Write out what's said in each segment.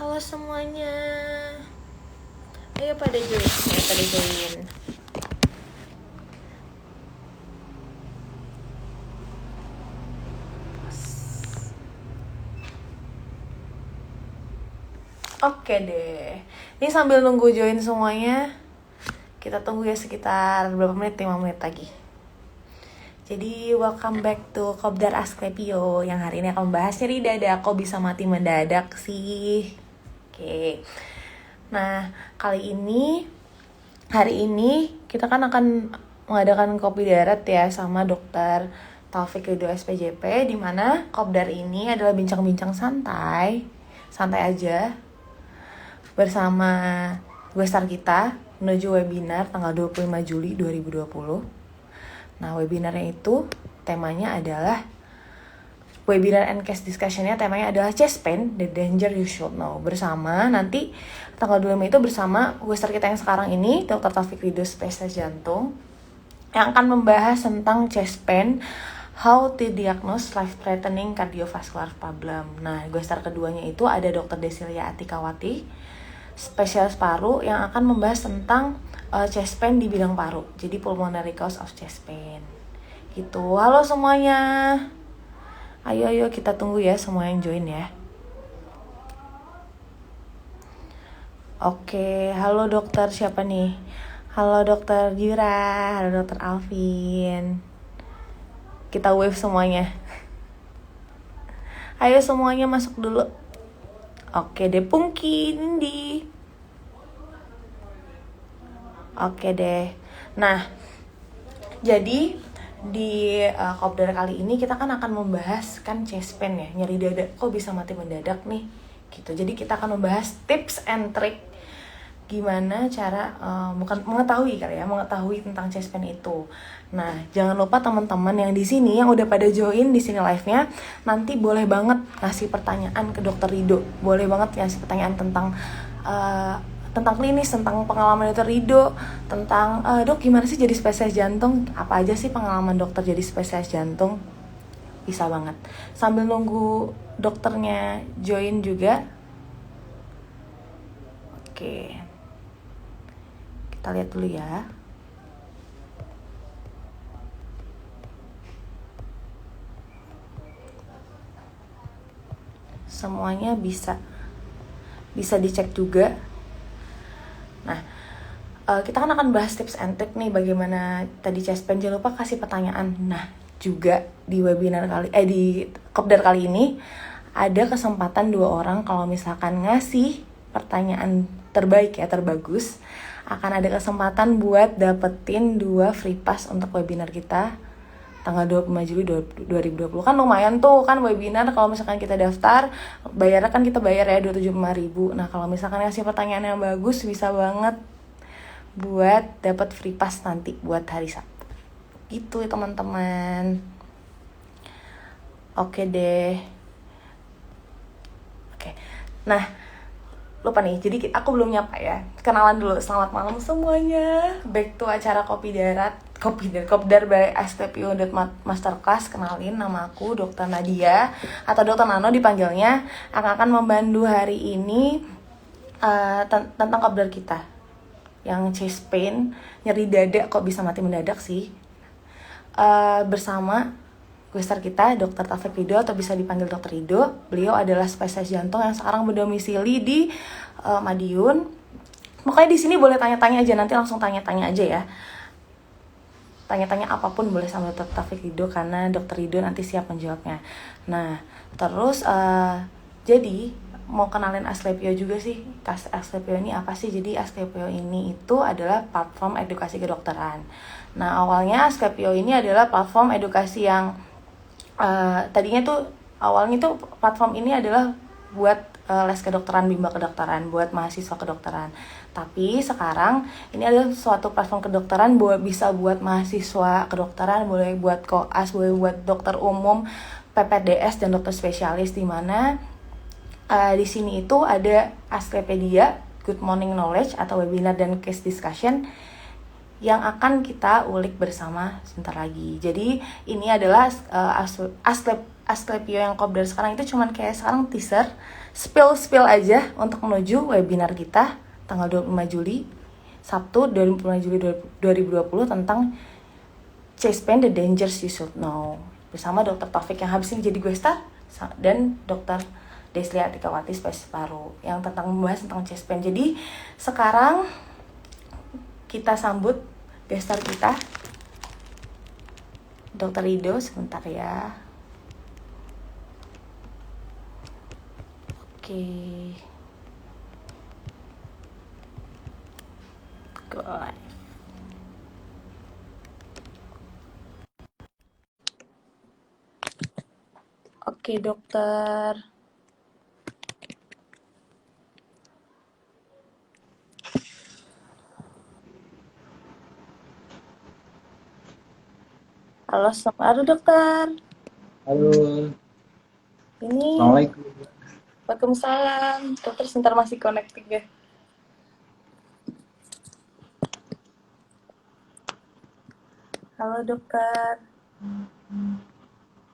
Halo semuanya. Ayo pada join. Oke deh. Ini sambil nunggu join semuanya, kita tunggu ya sekitar berapa menit, 5 menit lagi. Jadi welcome back to Kopdar Asklepio, yang hari ini akan membahas nyeri dada. Kok bisa mati mendadak sih? Oke. Nah, hari ini kita kan akan mengadakan kopi darat ya sama Dokter Taufik Ridho SPJP, di mana Kopdar ini adalah bincang-bincang santai aja bersama guestar kita menuju webinar tanggal 25 Juli 2020. Nah, webinarnya itu temanya adalah webinar and case discussion-nya temanya adalah chest pain, the danger you should know. Bersama nanti tanggal 25 itu bersama guestar kita yang sekarang ini, Dr. Taufik Ridho, spesialis jantung, yang akan membahas tentang chest pain, how to diagnose life-threatening cardiovascular problem. Nah, guestar keduanya itu ada Dr. Desilia Atikawati, spesialis paru, yang akan membahas tentang chest pain di bidang paru. Jadi pulmonary cause of chest pain. Gitu. Halo semuanya. Ayo kita tunggu ya semua yang join ya. Oke, halo dokter siapa nih? Halo dokter Jura, halo dokter Alvin. Kita wave semuanya. Ayo semuanya masuk dulu. Oke deh, Pungki, Nindi. Oke deh. Nah, jadi di Kopdar kali ini kita kan akan membahas kan chest pain ya, nyeri dada. Kok bisa mati mendadak nih? Gitu. Jadi kita akan membahas tips and trick gimana cara mengetahui tentang chest pain itu. Nah, jangan lupa teman-teman yang di sini yang udah pada join di sini live-nya, nanti boleh banget ngasih pertanyaan ke Dokter Ridho. Boleh banget ngasih pertanyaan tentang klinis, tentang pengalaman Dokter Ridho, tentang dok gimana sih jadi spesialis jantung, apa aja sih pengalaman dokter jadi spesialis jantung, bisa banget. Sambil nunggu dokternya join juga. Oke, kita lihat dulu ya. Semuanya bisa dicek juga. Nah, kita kan akan bahas tips and trick nih bagaimana tadi chest pain. Jangan lupa kasih pertanyaan. Nah, juga di webinar di Kopdar kali ini ada kesempatan 2 orang kalau misalkan ngasih pertanyaan terbaik ya, terbagus, akan ada kesempatan buat dapetin 2 free pass untuk webinar kita tanggal 25 Juli 2020. Kan lumayan tuh kan webinar, kalau misalkan kita daftar, bayarnya kan kita bayar ya 275.000. Nah, kalau misalkan ngasih pertanyaan yang bagus, bisa banget buat dapat free pass nanti buat hari Sabtu. Gitu ya teman-teman. Oke deh. Oke. Nah, lupa nih, jadi aku belum nyapa ya. Kenalan dulu, selamat malam semuanya. Back to acara Kopdar by Asklepio Masterclass. Kenalin, nama aku Dr. Nadia atau Dr. Nano dipanggilnya, akan membantu hari ini tentang Kopdar kita yang chest pain, nyeri dada kok bisa mati mendadak sih, bersama guestar kita Dr. Taufik Ridho atau bisa dipanggil Dr. Ridho. Beliau adalah spesialis jantung yang sekarang berdomisili di Madiun. Makanya di sini boleh tanya-tanya aja, nanti langsung tanya-tanya aja ya. Tanya-tanya apapun boleh sama Dr. Taufik Ridho, karena Dr. Ridho nanti siap menjawabnya. Nah, terus jadi mau kenalin Asklepio juga sih. Asklepio ini apa sih? Jadi Asklepio ini itu adalah platform edukasi kedokteran. Nah, awalnya Asklepio ini adalah platform edukasi yang awalnya tuh platform ini adalah buat les kedokteran, bimbel kedokteran, buat mahasiswa kedokteran. Tapi sekarang ini adalah suatu platform kedokteran, bisa buat mahasiswa kedokteran, boleh buat koas, boleh buat dokter umum, PPDS dan dokter spesialis, di mana di sini itu ada Asklepedia, Good Morning Knowledge atau webinar dan case discussion yang akan kita ulik bersama sebentar lagi. Jadi ini adalah Asclepio yang kopdar sekarang itu cuman kayak sekarang teaser, spill aja untuk menuju webinar kita tanggal 25 Juli, Sabtu 25 Juli 2020 tentang chest pain, the dangers you should know. Bersama Dr. Taufik yang habis ini jadi gue star dan Dr. Desli Atikawati spesialis paru yang membahas tentang chest pain. Jadi sekarang kita sambut gestar kita, Dr. Rido, sebentar ya. Oke. Go live. Oke, dokter. Halo dokter. Halo, Ini Assalamualaikum. Waalaikumsalam. Dokter sebentar masih connecting ya. Halo dokter.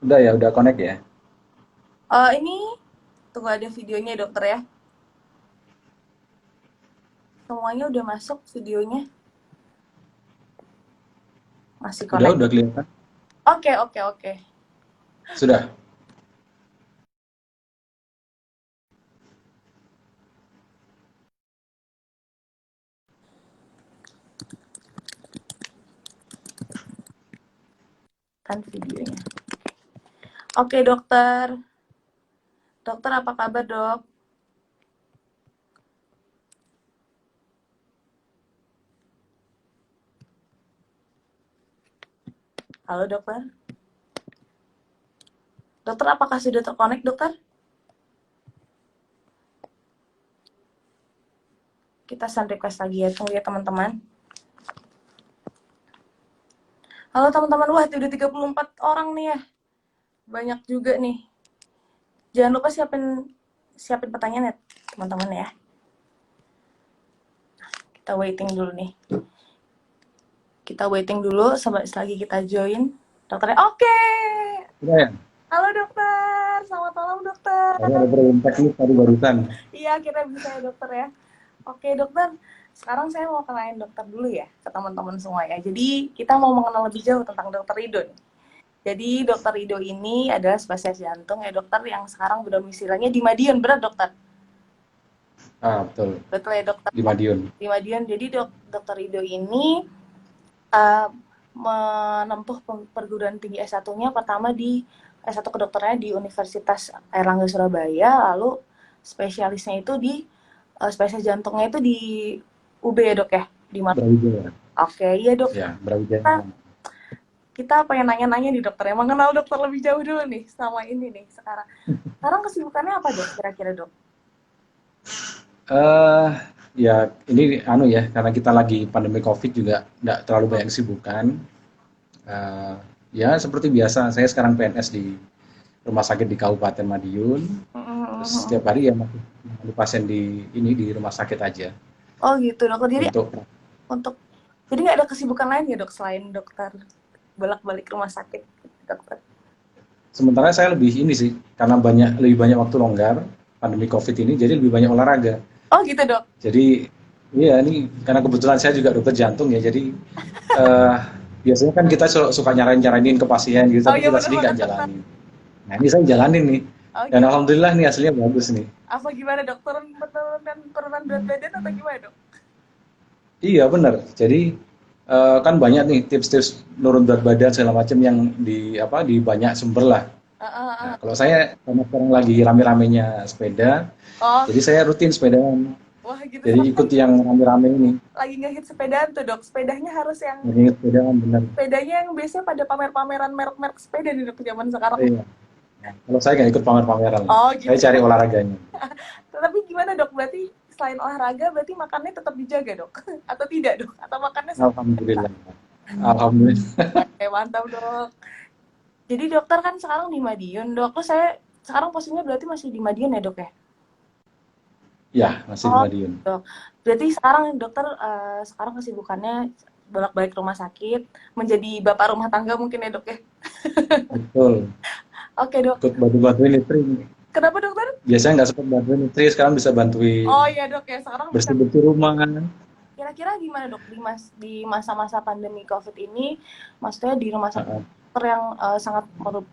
Udah connect ya? Ini tunggu ada videonya dokter ya. Semuanya udah masuk videonya. Masih connect. Udah kelihatan? Oke. Sudah? Kan videonya. Oke dokter. Dokter apa kabar dok? Halo dokter. Dokter apakah sudah terkonek dokter? Kita send request lagi ya, tunggu ya teman-teman. Halo teman-teman, wah udah 34 orang nih ya. Banyak juga nih. Jangan lupa siapin pertanyaan ya teman-teman ya. Kita waiting dulu nih. Kita waiting dulu selagi kita join. Dokternya oke. Udah ya? Halo dokter, selamat malam dokter. Tadi ada problem teknis tadi barusan. Iya, kita bisa ya dokter ya. Oke dokter, sekarang saya mau kenalin dokter dulu ya ke teman-teman semua ya. Jadi kita mau mengenal lebih jauh tentang dokter Rido nih. Jadi dokter Rido ini adalah spesialis jantung ya dokter yang sekarang berdomisilinya di Madiun, benar dokter? Betul. Betul ya dokter? Di Madiun. Di Madiun. Jadi dokter Rido ini menempuh perguruan tinggi S1-nya pertama di S1 kedokterannya di Universitas Airlangga Surabaya, lalu spesialisnya itu di spesialis jantungnya itu di UB ya dok ya? Di mana? Brawijaya. Oke, iya dok. Ya, Brawijaya. Kita pengen nanya-nanya nih dokter, emang kenal dokter lebih jauh dulu nih sama ini nih sekarang. Sekarang kesibukannya apa dok kira-kira dok? Ya ini ya, karena kita lagi pandemi COVID juga nggak terlalu banyak kesibukan. Ya seperti biasa, saya sekarang PNS di rumah sakit di Kabupaten Madiun. Terus setiap hari ya masih pasien di rumah sakit aja. Oh gitu dokter. Jadi Untuk jadi nggak ada kesibukan lain ya dok selain dokter bolak-balik rumah sakit dokter? Sementara saya lebih ini sih, karena lebih banyak waktu longgar pandemi COVID ini, jadi lebih banyak olahraga. Oh gitu dok. Jadi iya ini karena kebetulan saya juga dokter jantung ya, jadi biasanya kan kita suka nyaranin ke pasien gitu, tapi kita sendiri nggak jalanin. Nah ini saya jalanin nih, dan gitu. alhamdulillah nih hasilnya bagus nih. Apa gimana dok? Turunan berat badan atau gimana dok? Iya benar. Jadi kan banyak nih tips-tips nurun berat badan segala macam yang di banyak sumber lah. Nah, kalau saya karena sekarang lagi rame-ramenya sepeda, jadi saya rutin sepedaan. Wah gitu. Jadi ikut yang rame-rame ini. Lagi ngehit sepedaan tuh dok. Sepedanya harus yang. Ngehit sepedaan benar. Sepedanya yang biasanya pada pamer-pameran merek-merek sepeda nih dok zaman sekarang. Iya. Nah, kalau saya nggak ikut pamer-pameran. Gitu. Saya cari olahraganya. Tapi gimana dok? Berarti selain olahraga berarti makannya tetap dijaga dok? Atau tidak dok? Atau makannya? Alhamdulillah. Alhamdulillah. Mantap dok. Jadi dokter kan sekarang di Madiun dok. Terus saya sekarang posisinya berarti masih di Madiun ya dok ya? Ya, masih di Madiun. Dok. Berarti sekarang dokter sekarang kesibukannya bolak-balik rumah sakit, menjadi bapak rumah tangga mungkin ya dok ya? Betul. Oke dok. ikut bantu-bantuin istri. Kenapa dokter? Biasanya nggak sempat bantuin istri, sekarang bisa bantuin Oh iya dok ya, sekarang bisa. bersih-bersih rumah. Kira-kira gimana dok di masa-masa pandemi COVID ini, maksudnya di rumah sakit Heeh. dokter yang sangat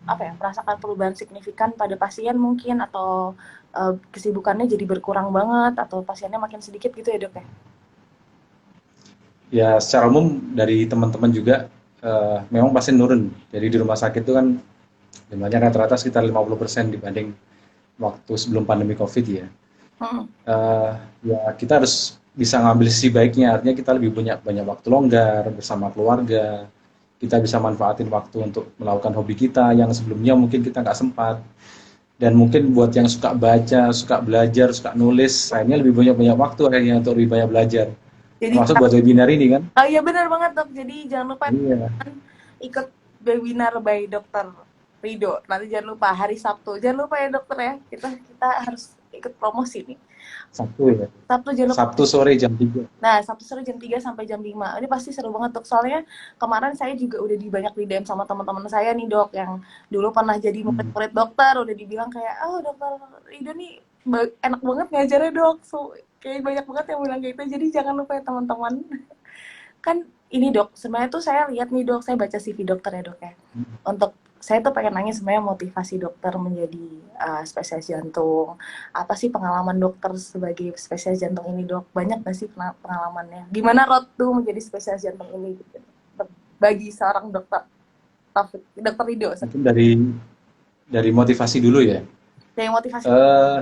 apa ya, merasakan perubahan signifikan pada pasien mungkin, atau kesibukannya jadi berkurang banget, atau pasiennya makin sedikit gitu ya dok ya? Ya secara umum dari teman-teman juga memang pasti nurun. Jadi di rumah sakit itu kan jumlahnya rata-rata sekitar 50% dibanding waktu sebelum pandemi COVID ya. Hmm. Eh, ya kita harus bisa ngambil sisi baiknya, artinya kita lebih punya banyak waktu longgar bersama keluarga, kita bisa manfaatin waktu untuk melakukan hobi kita yang sebelumnya mungkin kita nggak sempat, dan mungkin buat yang suka baca, suka belajar, suka nulis, akhirnya lebih banyak waktu akhirnya untuk lebih banyak belajar, Jadi, termasuk buat webinar ini kan. oh iya benar banget dok. Jadi jangan lupa Iya, ikut webinar by Dokter Rido. Nanti jangan lupa hari Sabtu. Jangan lupa ya dokter ya. Kita harus ikut promosi nih. Sabtu ya, Sabtu jangan lupa. Sabtu sore jam 3. Nah, Sabtu sore jam 3 sampai jam 5. Ini pasti seru banget dok. Soalnya kemarin saya juga udah banyak di DM sama teman-teman saya nih dok, yang dulu pernah jadi murid-murid dokter, udah dibilang kayak, oh dokter Rido nih enak banget ngajarnya dok. So, kayak banyak banget yang bilang kayak gitu. Jadi jangan lupa ya teman-teman. Kan ini dok, sebenarnya tuh saya lihat nih dok, saya baca CV dokter ya dok ya. Untuk saya tuh pengen nanya sebenarnya motivasi dokter menjadi spesialis jantung. Apa sih pengalaman dokter sebagai spesialis jantung ini dok? Banyak nggak sih pengalamannya? Gimana road to menjadi spesialis jantung ini gitu? Bagi seorang dokter Taufik, dokter Rido, Mungkin dari motivasi dulu ya. yang motivasi. Eh,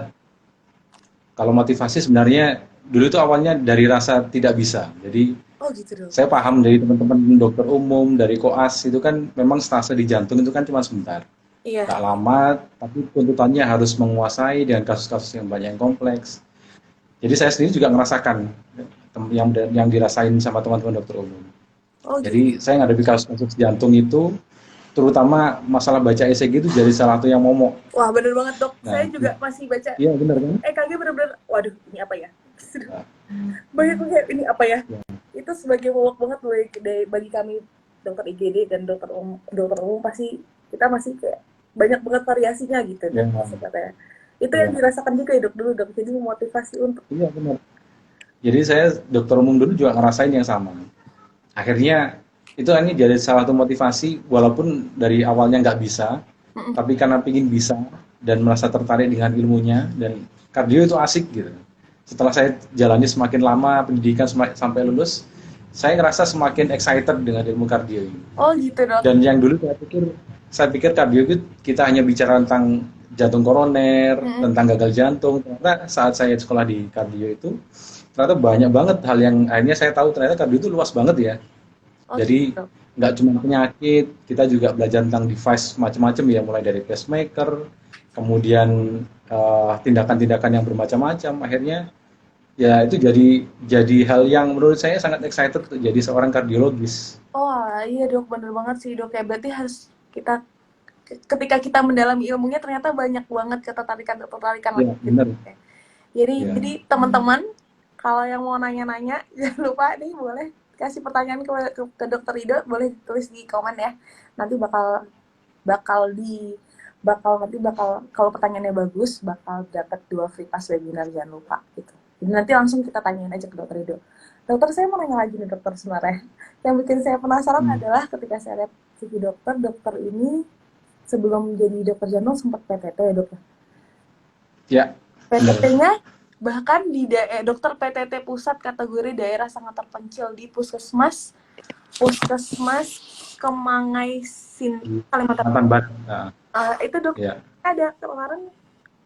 Kalau motivasi sebenarnya dulu itu awalnya dari rasa tidak bisa. Jadi Oh gitu dok. saya paham dari teman-teman dokter umum, dari koas itu kan memang stase di jantung itu kan cuma sebentar. Iya. Tak lama, tapi tuntutannya harus menguasai dengan kasus-kasus yang banyak yang kompleks. Jadi saya sendiri juga merasakan yang dirasain sama teman-teman dokter umum. Oh gitu. Jadi saya ngadepi kasus-kasus jantung itu, terutama masalah baca ECG itu jadi salah satu yang momok. Wah bener banget dok. Nah, Saya juga masih baca iya benar kan? EKG bener-bener. Waduh ini apa ya? Nah, Banyak banget ini apa ya? ya, Itu sebagai momok banget bagi kami dokter IGD dan dokter umum pasti kita masih kayak banyak banget variasinya gitu ya, dok maksudnya. Itu yang ya, dirasakan juga ya dok dulu dok. Jadi memotivasi untuk iya benar. Jadi saya dokter umum dulu juga ngerasain yang sama. Akhirnya itu ini jadi salah satu motivasi, walaupun dari awalnya nggak bisa, tapi karena pingin bisa dan merasa tertarik dengan ilmunya, dan kardio itu asik gitu. Setelah saya jalani semakin lama pendidikan sampai lulus, saya ngerasa semakin excited dengan ilmu kardio ini. oh gitu dok. Dan yang dulu saya pikir kardio itu kita hanya bicara tentang jantung koroner, tentang gagal jantung. Ternyata saat saya sekolah di kardio itu, ternyata banyak banget hal yang akhirnya saya tahu ternyata kardio itu luas banget ya. Oh Jadi gitu dok. nggak cuma penyakit, kita juga belajar tentang device macam-macam ya, mulai dari pacemaker, kemudian tindakan-tindakan yang bermacam-macam. Akhirnya ya itu jadi hal yang menurut saya sangat excited untuk jadi seorang kardiologis. Oh iya dok, bener banget sih dok. Ya berarti harus kita ketika kita mendalami ilmunya ternyata banyak banget ketertarikan Ya, lagi. benar. Jadi Ya. teman-teman kalau yang mau nanya-nanya jangan lupa nih boleh kasih pertanyaan ke dokter Rido, boleh tulis di komen ya. Nanti bakal bakal di bakal kalau pertanyaannya bagus bakal dapat 2 free pass webinar, jangan lupa gitu. Jadi nanti langsung kita tanyain aja ke dokter Rido. Dokter, saya mau nanya lagi nih dokter sebenarnya. Yang bikin saya penasaran Hmm. adalah ketika saya lihat CV dokter ini sebelum jadi dokter jantung sempat PTT ya dok. Ya, benar. PTT-nya bahkan di dokter PTT pusat kategori daerah sangat terpencil di puskesmas Kemangai Kalimantan. Kalimantan Barat. Nah, Itu dok ya. ada kemarin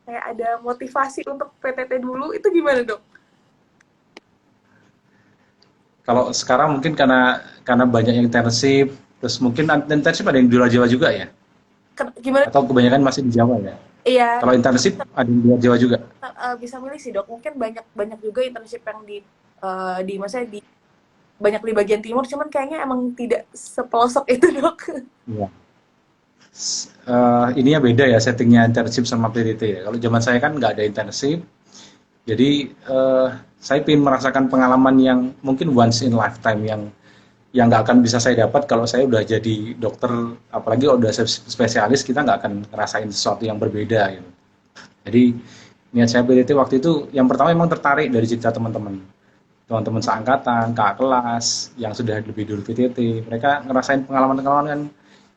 kayak ada motivasi untuk PTT dulu, itu gimana dok? Kalau sekarang mungkin karena banyak yang intensif, terus mungkin intensif ada yang di luar Jawa juga ya, Gimana? atau kebanyakan masih di Jawa ya. Iya, Kalau intensif ada yang di luar Jawa juga. bisa milih sih dok. Mungkin banyak banyak juga internship yang di maksudnya di banyak di bagian timur, cuman kayaknya emang tidak sepelosok itu dok. Iya. Ininya beda ya settingnya internship sama PTT ya. Kalau zaman saya kan nggak ada internship, jadi saya ingin merasakan pengalaman yang mungkin once in lifetime, yang nggak akan bisa saya dapat kalau saya udah jadi dokter, apalagi kalau udah spesialis, kita nggak akan ngerasain sesuatu yang berbeda gitu. Jadi niat saya PTT waktu itu yang pertama memang tertarik dari cerita teman-teman seangkatan, kakak kelas yang sudah lebih dulu PTT, mereka ngerasain pengalaman-pengalaman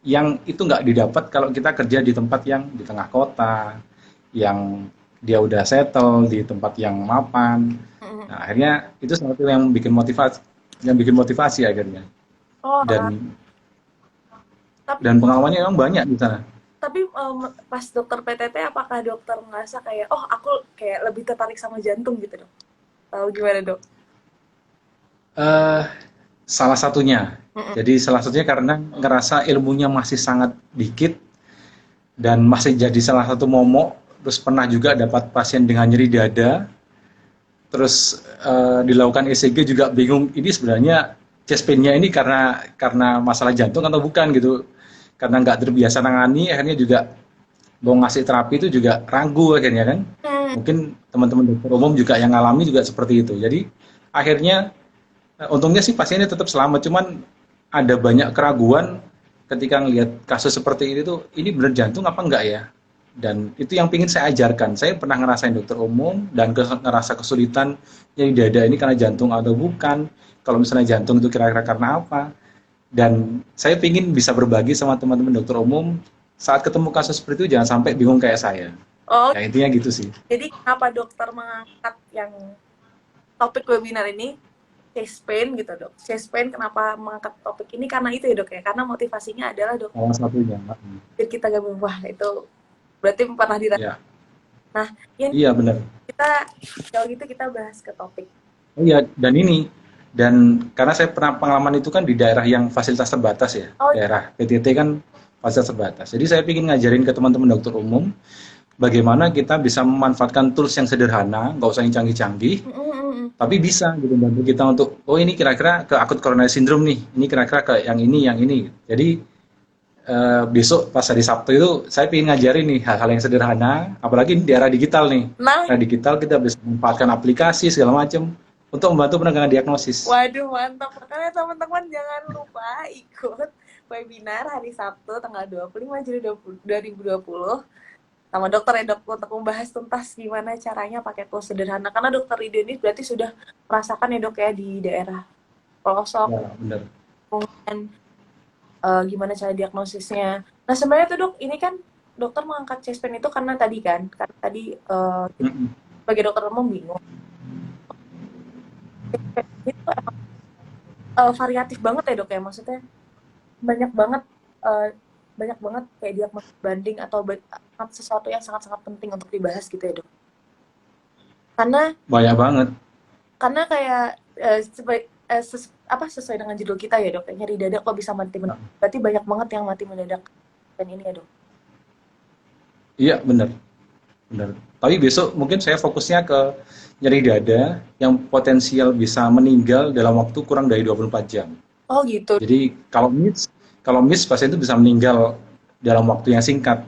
yang itu nggak didapat kalau kita kerja di tempat yang di tengah kota, yang dia udah settle di tempat yang mapan. Mm-mm. Nah, akhirnya itu sesuatu yang bikin motivasi akhirnya. Oh, Dan tapi dan pengalamannya memang banyak di sana. pas dokter PTT apakah dokter ngerasa kayak oh aku kayak lebih tertarik sama jantung gitu dok? Tahu gimana dok? Eh, Salah satunya. Mm-mm. Jadi salah satunya karena ngerasa ilmunya masih sangat dikit dan masih jadi salah satu momok. Terus pernah juga dapat pasien dengan nyeri dada. Terus dilakukan ECG juga bingung. Ini sebenarnya chest pain-nya ini karena masalah jantung atau bukan gitu. Karena nggak terbiasa nangani, akhirnya juga mau ngasih terapi itu juga ragu akhirnya kan. Hmm. Mungkin teman-teman dokter umum juga yang ngalami juga seperti itu. Jadi akhirnya untungnya sih pasiennya tetap selamat, cuman ada banyak keraguan ketika ngelihat kasus seperti ini tuh, ini benar jantung apa enggak ya? Dan itu yang ingin saya ajarkan. Saya pernah ngerasain dokter umum dan ngerasa kesulitan nyeri dada ini karena jantung atau bukan. Kalau misalnya jantung itu kira-kira karena apa? Dan saya ingin bisa berbagi sama teman-teman dokter umum saat ketemu kasus seperti itu jangan sampai bingung kayak saya. Oh, Ya intinya gitu sih. jadi kenapa dokter mengangkat yang topik webinar ini chest pain gitu dok? Chest pain kenapa mengangkat topik ini karena itu ya dok ya? Karena motivasinya adalah dok Salah satunya. biar kita gabung wah itu berarti pernah dirasain. Ya, Nah, yang iya benar. kita kalau gitu kita bahas ke topik. Oh iya, dan karena saya pernah pengalaman itu kan di daerah yang fasilitas terbatas ya, Oh, daerah PTT kan fasilitas terbatas. Jadi saya ingin ngajarin ke teman-teman dokter umum bagaimana kita bisa memanfaatkan tools yang sederhana, nggak usah yang canggih-canggih, mm, mm, mm. tapi bisa gitu bantu kita untuk, oh ini kira-kira ke akut coronary syndrome nih, ini kira-kira ke yang ini. Jadi besok pas hari Sabtu itu saya ingin ngajarin nih hal-hal yang sederhana, apalagi di daerah digital nih. Nah, Nah digital kita bisa memanfaatkan aplikasi segala macam untuk membantu penanganan diagnosis. waduh mantap. Makanya teman-teman jangan lupa ikut webinar hari Sabtu tanggal 25 Juli 2020 sama dokter ya dok untuk membahas tuntas gimana caranya pakai tools sederhana karena dokter Ridho ini berarti sudah merasakan ya dok ya di daerah pelosok Ya, benar. kemudian gimana cara diagnosisnya. Nah sebenarnya tuh dok ini kan dokter mengangkat chest pain itu karena tadi kan karena tadi kita Mm-mm. sebagai dokter umum bingung itu emang, variatif banget ya dok ya maksudnya banyak banget eh, banyak banget kayak diagnosis banding atau sesuatu yang sangat-sangat penting untuk dibahas gitu ya dok karena Banyak banget. kayak sesuai dengan judul kita ya dok kayak nyeri dada kok bisa mati mendadak berarti banyak banget yang mati mendadak dan ini ya dok. Iya, benar. Benar. Tapi besok mungkin saya fokusnya ke nyeri dada yang potensial bisa meninggal dalam waktu kurang dari 24 jam. Oh gitu. Jadi kalau miss pasien itu bisa meninggal dalam waktu yang singkat.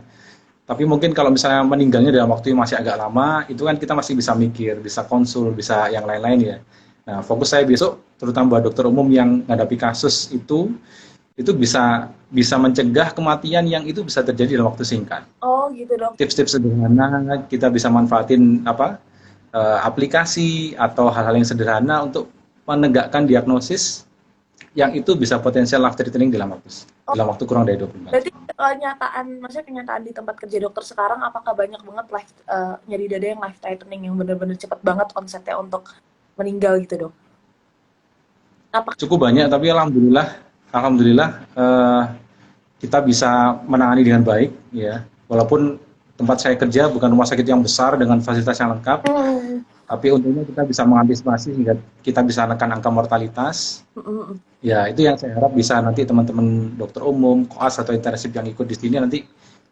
Tapi mungkin kalau misalnya meninggalnya dalam waktu yang masih agak lama, itu kan kita masih bisa mikir, bisa konsul, bisa yang lain-lain ya. Nah, fokus saya besok, terutama buat dokter umum yang menghadapi kasus itu bisa mencegah kematian yang itu bisa terjadi dalam waktu singkat. Oh gitu dok. Tips-tips sederhana kita bisa manfaatin aplikasi atau hal-hal yang sederhana untuk menegakkan diagnosis yang itu bisa potensial life threatening dalam waktu kurang dari 24 Berarti jam. maksudnya kenyataan di tempat kerja dokter sekarang apakah banyak banget nyeri dada yang life threatening yang benar-benar cepat banget onsetnya untuk meninggal gitu dok? Apa? Cukup banyak, tapi alhamdulillah kita bisa menangani dengan baik ya. Walaupun tempat saya kerja bukan rumah sakit yang besar dengan fasilitas yang lengkap, tapi untungnya kita bisa mengantisipasi hingga kita bisa menekan angka mortalitas. Ya, itu yang saya harap bisa nanti teman-teman dokter umum, koas atau intensif yang ikut di sini nanti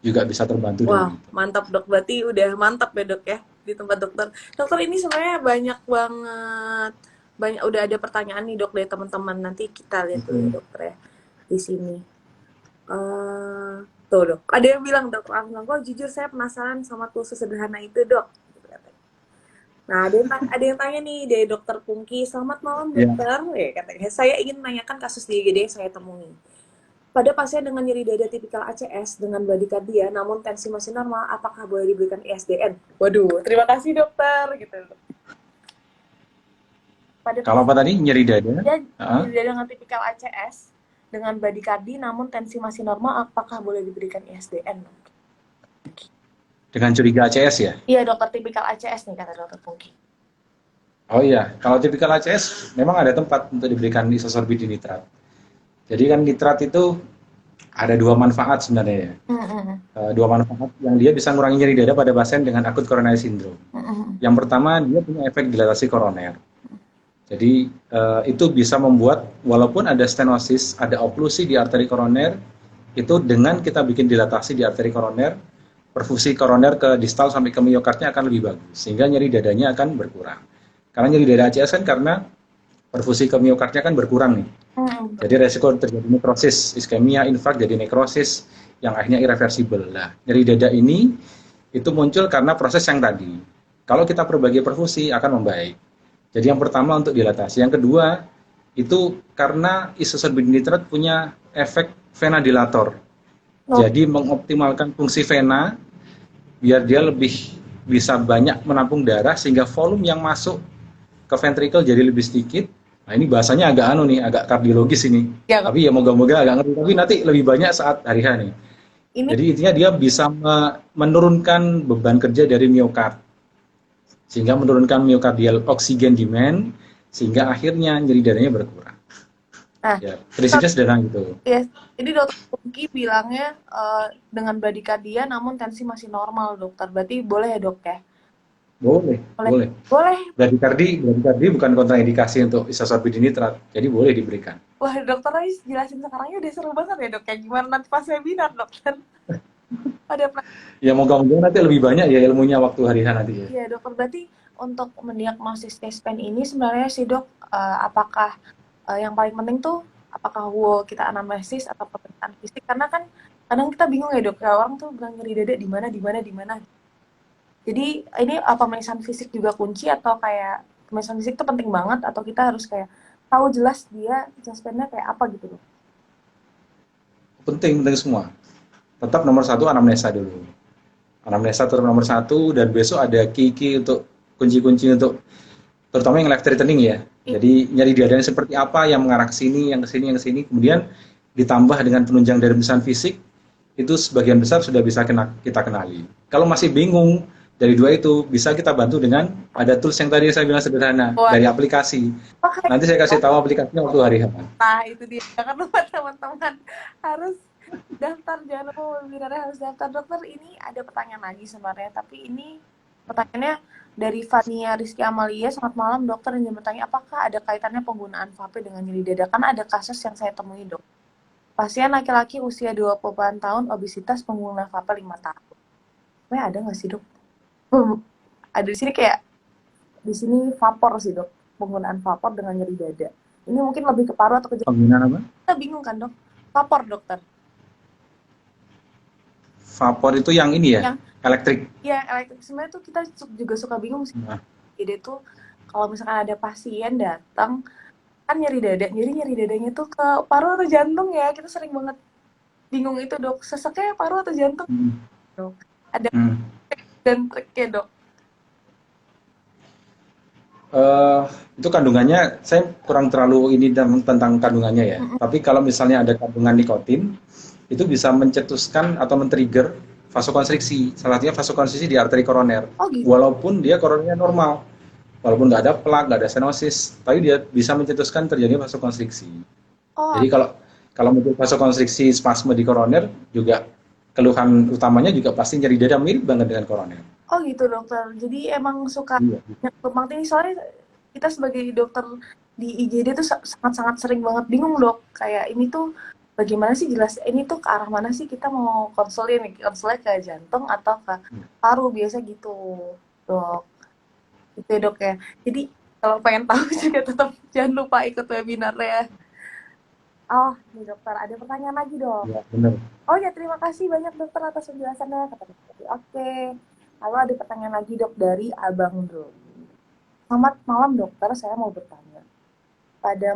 juga bisa terbantu Wah, dengan itu. mantap dok. Berarti udah mantap ya dok ya di tempat dokter. Dokter ini sebenarnya banyak banget, udah ada pertanyaan nih dok dari teman-teman. Nanti kita lihat dulu ya dokter ya di sini. Tuh dok, ada yang bilang dok langsung, kok jujur saya penasaran sama tools sesederhana itu dok. Nah, ada yang tanya nih dari Dokter Pungki. Selamat malam Ya. dokter. Ya, katanya. Saya ingin menanyakan kasus di IGD yang saya temui. Pada pasien dengan nyeri dada tipikal ACS dengan bradikardia, namun tensi masih normal, apakah boleh diberikan ISDN? Waduh, terima kasih dokter. Gitu. Pada Kalau apa pasien tadi nyeri dada? Ah, nyeri dada dengan tipikal ACS dengan bradikardi, namun tensi masih normal, apakah boleh diberikan ISDN? dengan curiga ACS ya? Iya dokter, tipikal ACS nih kata dokter Pungki. Oh iya, kalau tipikal ACS memang ada tempat untuk diberikan isosorbit nitrat. Jadi kan nitrat itu ada dua manfaat sebenarnya ya. Mm-mm. Dua manfaat yang dia bisa mengurangi nyeri dada pada pasien dengan akut coronary syndrome. Mm-mm. Yang pertama, dia punya efek dilatasi koroner. Jadi itu bisa membuat walaupun ada stenosis, ada oklusi di arteri koroner, itu dengan kita bikin dilatasi di arteri koroner, perfusi koroner ke distal sampai ke miokardnya akan lebih bagus, sehingga nyeri dadanya akan berkurang. Karena nyeri dada ACS kan karena perfusi ke miokardnya kan berkurang nih. Mm-mm. Jadi resiko terjadi nekrosis, iskemia, infark, jadi nekrosis yang akhirnya irreversible. Nah, nyeri dada ini itu muncul karena proses yang tadi. Kalau kita perbaiki perfusi akan membaik. Jadi yang pertama untuk dilatasi. Yang kedua itu karena isosorbit nitrat punya efek venadilator. Oh, Jadi mengoptimalkan fungsi vena biar dia lebih bisa banyak menampung darah sehingga volume yang masuk ke ventricle jadi lebih sedikit. Nah ini bahasanya agak anu nih, agak kardiologis ini. ya, Tapi ya moga-moga agak ngerti. Tapi nanti lebih banyak saat hari H nih. ini Jadi intinya dia bisa menurunkan beban kerja dari miokard sehingga menurunkan myocardial oxygen demand sehingga akhirnya nyeri dadanya berkurang. nah, Ya, prinsipnya sederhana gitu. ya, ini dokter Pungki bilangnya dengan bradikardia namun tensi masih normal dokter. Berarti boleh ya dok ya? Boleh, Boleh. boleh. Boleh. Bradikardi bukan kontraindikasi untuk isosorbit nitrat, jadi boleh diberikan. Wah, dokter Ais jelasin sekarangnya udah seru banget ya dok. Kayak gimana nanti pas webinar dokter? Ada Ya moga-moga nanti lebih banyak ya ilmunya waktu hari H nanti ya. Iya dokter, berarti untuk mendiagnosis TSPN ini sebenarnya sih dok, apakah yang paling penting tuh apakah whole kita anamnesis atau pemeriksaan fisik? Karena kan kadang kita bingung ya dok, ya orang tuh bilang nyeri dada di mana, di mana, di mana. Jadi ini pemeriksaan fisik juga kunci atau kayak pemeriksaan fisik itu penting banget atau kita harus kayak tahu jelas dia TSPN-nya kayak apa gitu dok? Penting, penting semua. Tetap nomor satu anamnesa dulu. Anamnesa tetap nomor satu dan besok ada key-key untuk kunci-kunci untuk terutama yang life threatening ya. Jadi nyari dadanya seperti apa yang mengarah ke sini, yang ke sini, yang ke sini. Kemudian ditambah dengan penunjang dari pemeriksaan fisik itu sebagian besar sudah bisa kita kenali. Kalau masih bingung dari dua itu bisa kita bantu dengan ada tools yang tadi saya bilang sederhana dari Waduh, aplikasi. pakai. Nanti saya kasih tahu aplikasinya waktu hari H. Nah, itu dia. Jangan lupa teman-teman harus daftar, jangan lupa webinarnya harus daftar. Dokter, ini ada pertanyaan lagi sebenarnya, tapi ini pertanyaannya dari Fania Rizky Amalia. Selamat malam dokter, yang bertanya apakah ada kaitannya penggunaan vape dengan nyeri dada? Kan ada kasus yang saya temui dok. Pasien laki-laki usia 20-an tahun, obesitas, pengguna vape 5 tahun. Sebenarnya ada nggak sih dok? Ada di sini kayak, di sini vapor sih dok, penggunaan vapor dengan nyeri dada. Ini mungkin lebih ke paru atau ke jantung. Penggunaan apa? Kita bingung kan dok? Vapor dokter. Vapor itu yang ini ya, Yang elektrik. ya elektrik sebenarnya tuh kita juga suka bingung sih. Nah, Jadi tuh kalau misalkan ada pasien datang kan nyeri dada, nyeri nyeri dadanya tuh ke paru atau jantung ya, kita sering banget bingung itu dok. Seseknya paru atau jantung hmm, dok. Ada hmm. dan triknya dok. Eh, itu kandungannya saya kurang terlalu ini tentang kandungannya ya. Mm-mm. Tapi kalau misalnya ada kandungan nikotin, itu bisa mencetuskan atau men-trigger vasokonstriksi. Salah satunya vasokonstriksi di arteri koroner. Oh gitu. Walaupun dia koronernya normal, walaupun nggak ada plak, nggak ada stenosis, tapi dia bisa mencetuskan terjadi vasokonstriksi. Oh, Jadi kalau kalau muncul vasokonstriksi spasme di koroner juga keluhan utamanya juga pasti nyeri dada mirip banget dengan koroner. oh gitu dokter. Jadi emang suka Iya. tumpang tindih soalnya kita sebagai dokter di IGD tuh sangat-sangat sering banget bingung dok. Kayak ini tuh bagaimana sih jelas ini tuh ke arah mana sih kita mau konsulin nih, konsulnya ke jantung atau ke paru biasa gitu dok. Itu ya dok ya. Jadi kalau pengen tahu juga tetap jangan lupa ikut webinarnya. Oh, nih dokter, ada pertanyaan lagi dok. Iya, benar. Oh ya, terima kasih banyak dokter atas penjelasannya. Kata dokter. Oke. Lalu ada pertanyaan lagi dok dari Abang Bro. Selamat malam dokter, saya mau bertanya. Pada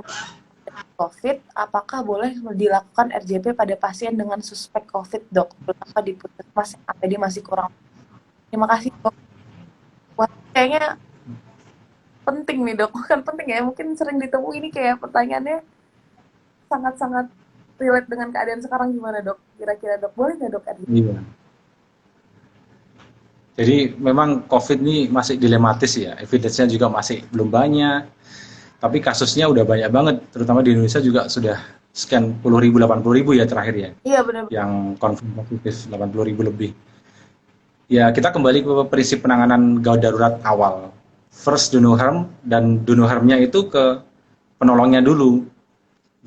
COVID, apakah boleh dilakukan RJP pada pasien dengan suspek COVID, dok? Terutama di puskesmas yang APD masih kurang. Terima kasih, dok. Wah, kayaknya penting nih, dok. Bukan penting ya, mungkin sering ditemui ini kayak pertanyaannya sangat-sangat relate dengan keadaan sekarang gimana, dok? Kira-kira, dok, boleh nggak, dok, RJP? Iya. Jadi memang COVID ini masih dilematis ya, evidence-nya juga masih belum banyak, tapi kasusnya udah banyak banget, terutama di Indonesia juga sudah sekian puluh ribu, 80 ribu ya terakhir ya, Iya, benar. yang confirm positif 80 ribu lebih. Ya kita kembali ke prinsip penanganan gawat darurat awal. First do no harm, dan do no harm-nya itu ke penolongnya dulu.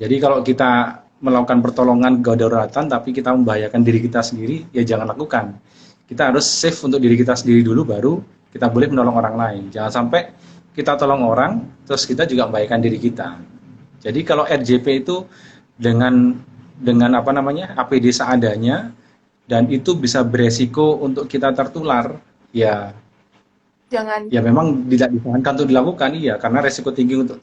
Jadi kalau kita melakukan pertolongan gawat daruratan tapi kita membahayakan diri kita sendiri, ya jangan lakukan. Kita harus safe untuk diri kita sendiri dulu, baru kita boleh menolong orang lain. Jangan sampai kita tolong orang, terus kita juga membahayakan diri kita. Jadi kalau RJP itu dengan apa namanya APD seadanya, dan itu bisa beresiko untuk kita tertular, ya Jangan. ya memang tidak disarankan untuk dilakukan, iya, karena resiko tinggi untuk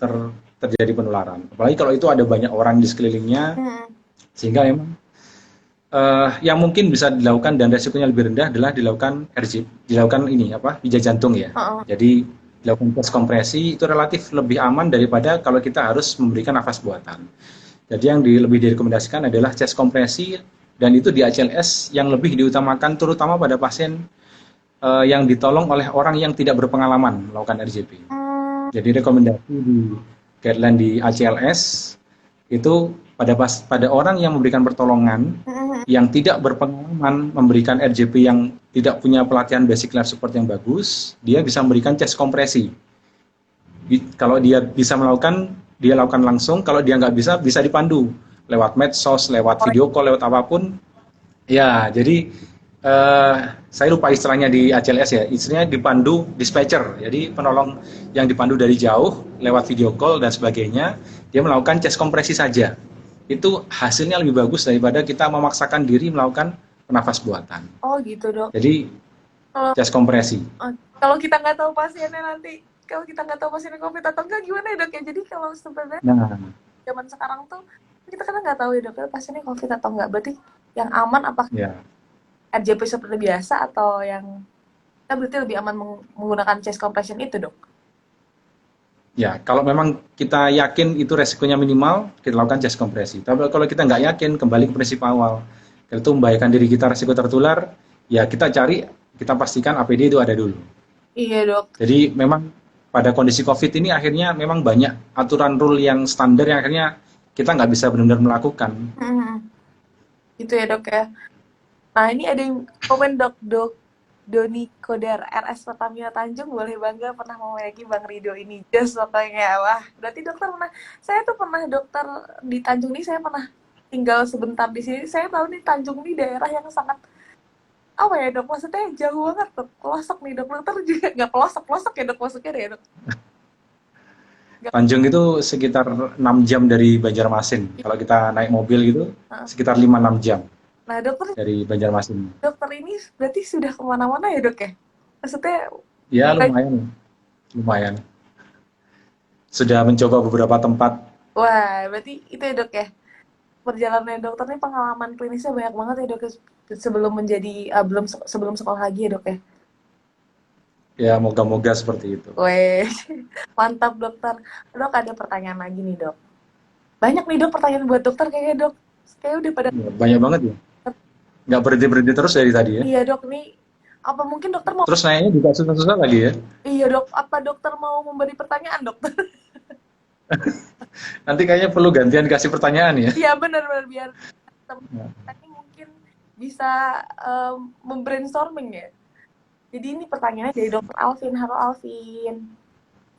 terjadi penularan. Apalagi kalau itu ada banyak orang di sekelilingnya, Hmm. sehingga memang yang mungkin bisa dilakukan dan resikonya lebih rendah adalah dilakukan RJ, dilakukan ini apa pijat jantung ya. Uh-uh. Jadi dilakukan tes kompresi itu relatif lebih aman daripada kalau kita harus memberikan nafas buatan. Jadi yang lebih direkomendasikan adalah chest kompresi, dan itu di ACLS yang lebih diutamakan terutama pada pasien yang ditolong oleh orang yang tidak berpengalaman melakukan RJP. Hmm. Jadi rekomendasi di guideline di ACLS itu pada orang yang memberikan pertolongan Hmm. yang tidak berpengalaman memberikan RJP, yang tidak punya pelatihan basic life support yang bagus, dia bisa memberikan chest kompresi. Kalau dia bisa melakukan, dia lakukan langsung. Kalau dia nggak bisa, bisa dipandu lewat medsos, lewat video call, lewat apapun. Ya, jadi saya lupa istilahnya di ACLS ya, istilahnya dipandu dispatcher. Jadi penolong yang dipandu dari jauh lewat video call dan sebagainya, dia melakukan chest kompresi saja. Itu hasilnya lebih bagus daripada kita memaksakan diri melakukan penafas buatan. Oh gitu, dok. Jadi Kalau chest kompresi. kalau kita nggak tahu pasiennya nanti, kalau kita nggak tahu pasiennya COVID atau enggak gimana ya, dok ya? Jadi kalau sebenarnya Nah, zaman sekarang tuh kita kan nggak tahu ya, dok ya, pasiennya COVID atau enggak. Berarti yang aman apa ya. RJP seperti biasa, atau yang kita berarti lebih aman menggunakan chest compression itu, dok? Ya, kalau memang kita yakin itu resikonya minimal, kita lakukan chest kompresi. Tapi kalau kita nggak yakin, kembali ke prinsip awal. Itu membahayakan diri kita, resiko tertular, ya kita cari, kita pastikan APD itu ada dulu. Iya, dok. Jadi memang pada kondisi COVID ini akhirnya memang banyak aturan rule yang standar yang akhirnya kita nggak bisa benar-benar melakukan. Hmm. Gitu ya, dok ya. Nah, ini ada yang komen, dok. Doni Kodar, RS Pertamina Tanjung, boleh bangga pernah memiliki Bang Rido ini. Just pokoknya. Wah, berarti dokter pernah, saya tuh pernah dokter di Tanjung ini, saya pernah tinggal sebentar di sini. Saya tahu nih Tanjung ini daerah yang sangat, apa ya, dok, maksudnya jauh banget, dok. Pelosok nih, dok. Dokter juga nggak pelosok ya, dok, maksudnya ya, dok. Tanjung itu sekitar 6 jam dari Banjarmasin. Kalau kita naik mobil gitu, sekitar 5-6 jam Nah, dokter dari Banjarmasin. dokter ini berarti sudah kemana-mana ya, dok ya? Maksudnya, Ya lumayan, lumayan. Sudah mencoba beberapa tempat. wah, berarti itu ya, dok ya? Perjalanan dokter nih, pengalaman klinisnya banyak banget ya, dok, sebelum menjadi sebelum sekolah lagi ya, dok ya. Ya moga-moga seperti itu. Weh, mantap dokter. Dok, ada pertanyaan lagi nih, dok. Banyak nih, dok, pertanyaan buat dokter kayaknya, dok. Kayak udah pada. Ya, banyak banget ya. Nggak berhenti-berhenti terus dari tadi ya. Iya, dok, nih apa mungkin dokter mau. Terus nanya juga susah-susah lagi ya. Iya, dok, apa dokter mau memberi pertanyaan, dokter? Nanti kayaknya perlu gantian kasih pertanyaan ya. Iya, benar-benar, biar teman-teman ini mungkin bisa membrainstorming ya. Jadi ini pertanyaannya dari dokter Alvin. Halo Alvin.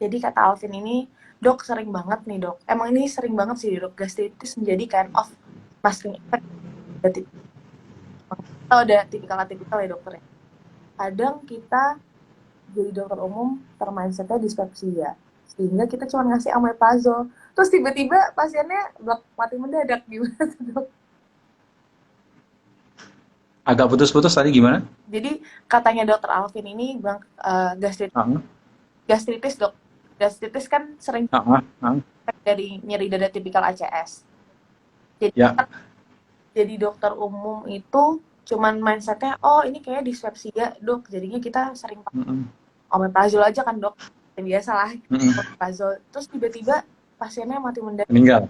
Jadi kata Alvin ini, dok, sering banget nih, dok. Emang ini sering banget sih, dok. Gastritis menjadi kind of masking effect. Atau ada tipikal ya, dokter ya. Kadang kita jadi dokter umum termindsetnya dispepsia, sehingga kita cuma ngasih omeprazole, terus tiba-tiba pasiennya mati mendadak. Gimana tuh, dok? Agak putus-putus tadi gimana? Jadi katanya dokter Alvin ini bilang gastritis, dok. gastritis kan sering Ah, ah, ah. dari nyeri dada tipikal ACS. Jadi Ya. jadi dokter umum itu cuman mindsetnya, oh ini kayak dispepsia dok, jadinya kita sering pakai Mm-mm. omeprazol aja kan dok, biasa lah Mm-mm. omeprazol, terus tiba-tiba pasiennya mati mendadak. Meninggal.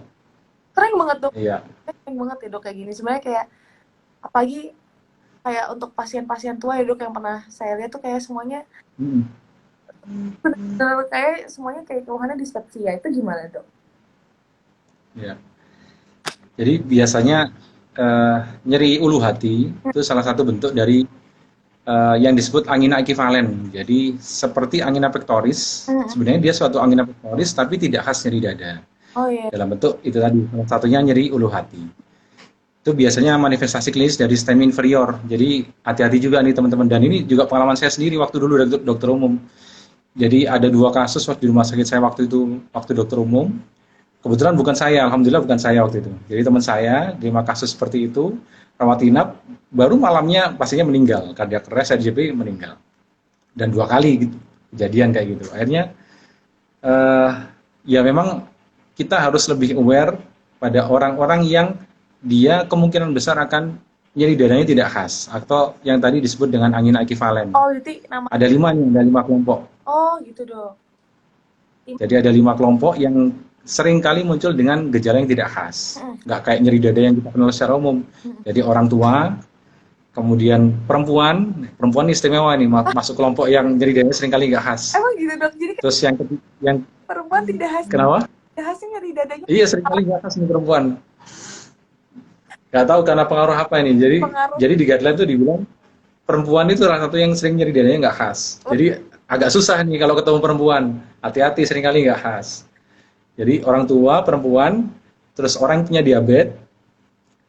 Sering banget dok, Iya. sering banget ya dok kayak gini sebenarnya, kayak apalagi kayak untuk pasien-pasien tua ya dok yang pernah saya lihat tuh kayak semuanya Mm-mm. bener-bener kayak semuanya kayak keluhannya dispepsia. Itu gimana dok? Iya. Jadi biasanya nyeri ulu hati itu salah satu bentuk dari yang disebut angina ekivalen. Jadi seperti angina pectoris, Hmm. sebenarnya dia suatu angina pectoris tapi tidak khas nyeri dada. Oh iya. Dalam bentuk itu tadi, salah satunya nyeri ulu hati. Itu biasanya manifestasi klinis dari stem inferior. Jadi hati-hati juga nih teman-teman. Dan ini juga pengalaman saya sendiri waktu dulu dokter umum. Jadi ada 2 kasus waktu di rumah sakit saya waktu itu, waktu dokter umum. Kebetulan bukan saya, alhamdulillah bukan saya waktu itu. Jadi teman saya 5 kasus seperti itu, rawat inap, baru malamnya pastinya meninggal, kardiak arrest, RJP meninggal. Dan 2 kali gitu, kejadian kayak gitu. Akhirnya eh, ya memang kita harus lebih aware pada orang-orang yang dia kemungkinan besar akan nyeri dadanya tidak khas atau yang tadi disebut dengan angina ekivalen. Oh jadi nama, Ada 5 nih, ada 5 kelompok. oh gitu dok. Jadi ada 5 kelompok yang sering kali muncul dengan gejala yang tidak khas. Hmm. Nggak kayak nyeri dada yang kita kenal secara umum. Jadi orang tua, kemudian perempuan, perempuan ini istimewa nih, masuk kelompok yang nyeri dadanya sering kali nggak khas. Emang gitu dok, jadi Terus yang perempuan tidak khas, kenapa? tidak khasnya nyeri dadanya Iya sering kali nggak khas nih perempuan. Nggak tahu karena pengaruh apa ini. Jadi pengaruh. jadi di guideline tuh dibilang perempuan itu salah satu yang sering nyeri dadanya nggak khas. Jadi agak susah nih kalau ketemu perempuan. Hati-hati sering kali nggak khas. Jadi orang tua, perempuan, terus orang yang punya diabetes,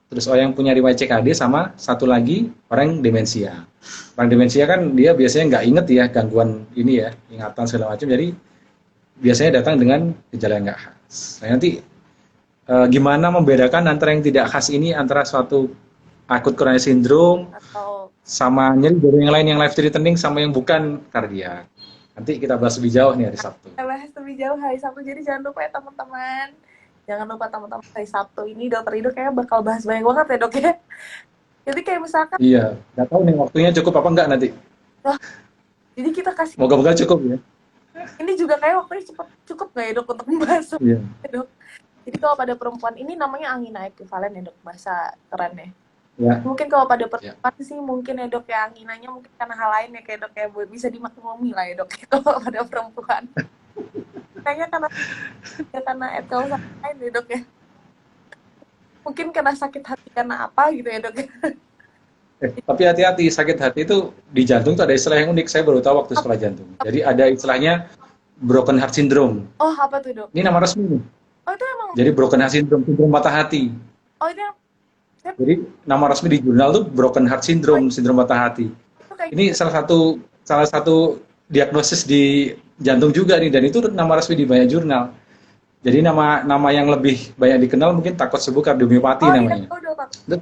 terus orang yang punya riwayat CKD, sama satu lagi orang yang demensia. Orang demensia kan dia biasanya nggak inget ya, gangguan ini ya, ingatan segala macam. Jadi biasanya datang dengan gejala yang nggak khas. Nah, nanti gimana membedakan antara yang tidak khas ini antara suatu akut coronary syndrome Atau sama nyeri dari yang lain yang life threatening sama yang bukan kardiak. Nanti kita bahas lebih jauh nih hari Sabtu. kita bahas lebih jauh hari Sabtu, jadi jangan lupa ya teman-teman, jangan lupa teman-teman, hari Sabtu ini dokter Ido kayak bakal bahas banyak banget ya dok ya. Jadi kayak misalkan, Iya, nggak tahu nih waktunya cukup apa enggak nanti. wah, jadi kita kasih, Moga-moga cukup ya. ini juga kayak waktunya cepet, cukup nggak ya dok untuk membahas Iya. ya, dok. Jadi kalau pada perempuan ini namanya angina ekivalen ya dok, bahasa kerennya. Ya. Mungkin kalau pada Ya. perempuan sih mungkin ya dok ya, anginanya mungkin karena hal lain ya kayak dok ya, bisa dimaklumi lah ya dok kalau pada perempuan. Kayaknya karena kalau lain ya dok ya. Mungkin karena sakit hati karena apa gitu ya dok ya. Tapi hati-hati, sakit hati itu di jantung tuh ada istilah yang unik. Saya baru tahu waktu sekolah jantung. Jadi ada istilahnya broken heart syndrome. Oh apa tuh dok? Ini nama resmi nih. Oh itu emang, Jadi broken heart syndrome, sindrom patah hati. oh itu yang, Jadi nama resmi di jurnal tuh broken heart syndrome, sindrom patah hati. itu kayak Ini salah satu diagnosis di jantung juga nih, dan itu nama resmi di banyak jurnal. Jadi nama yang lebih banyak dikenal mungkin takut sembuh kardiomiopati oh iya namanya. tahu dok. Itu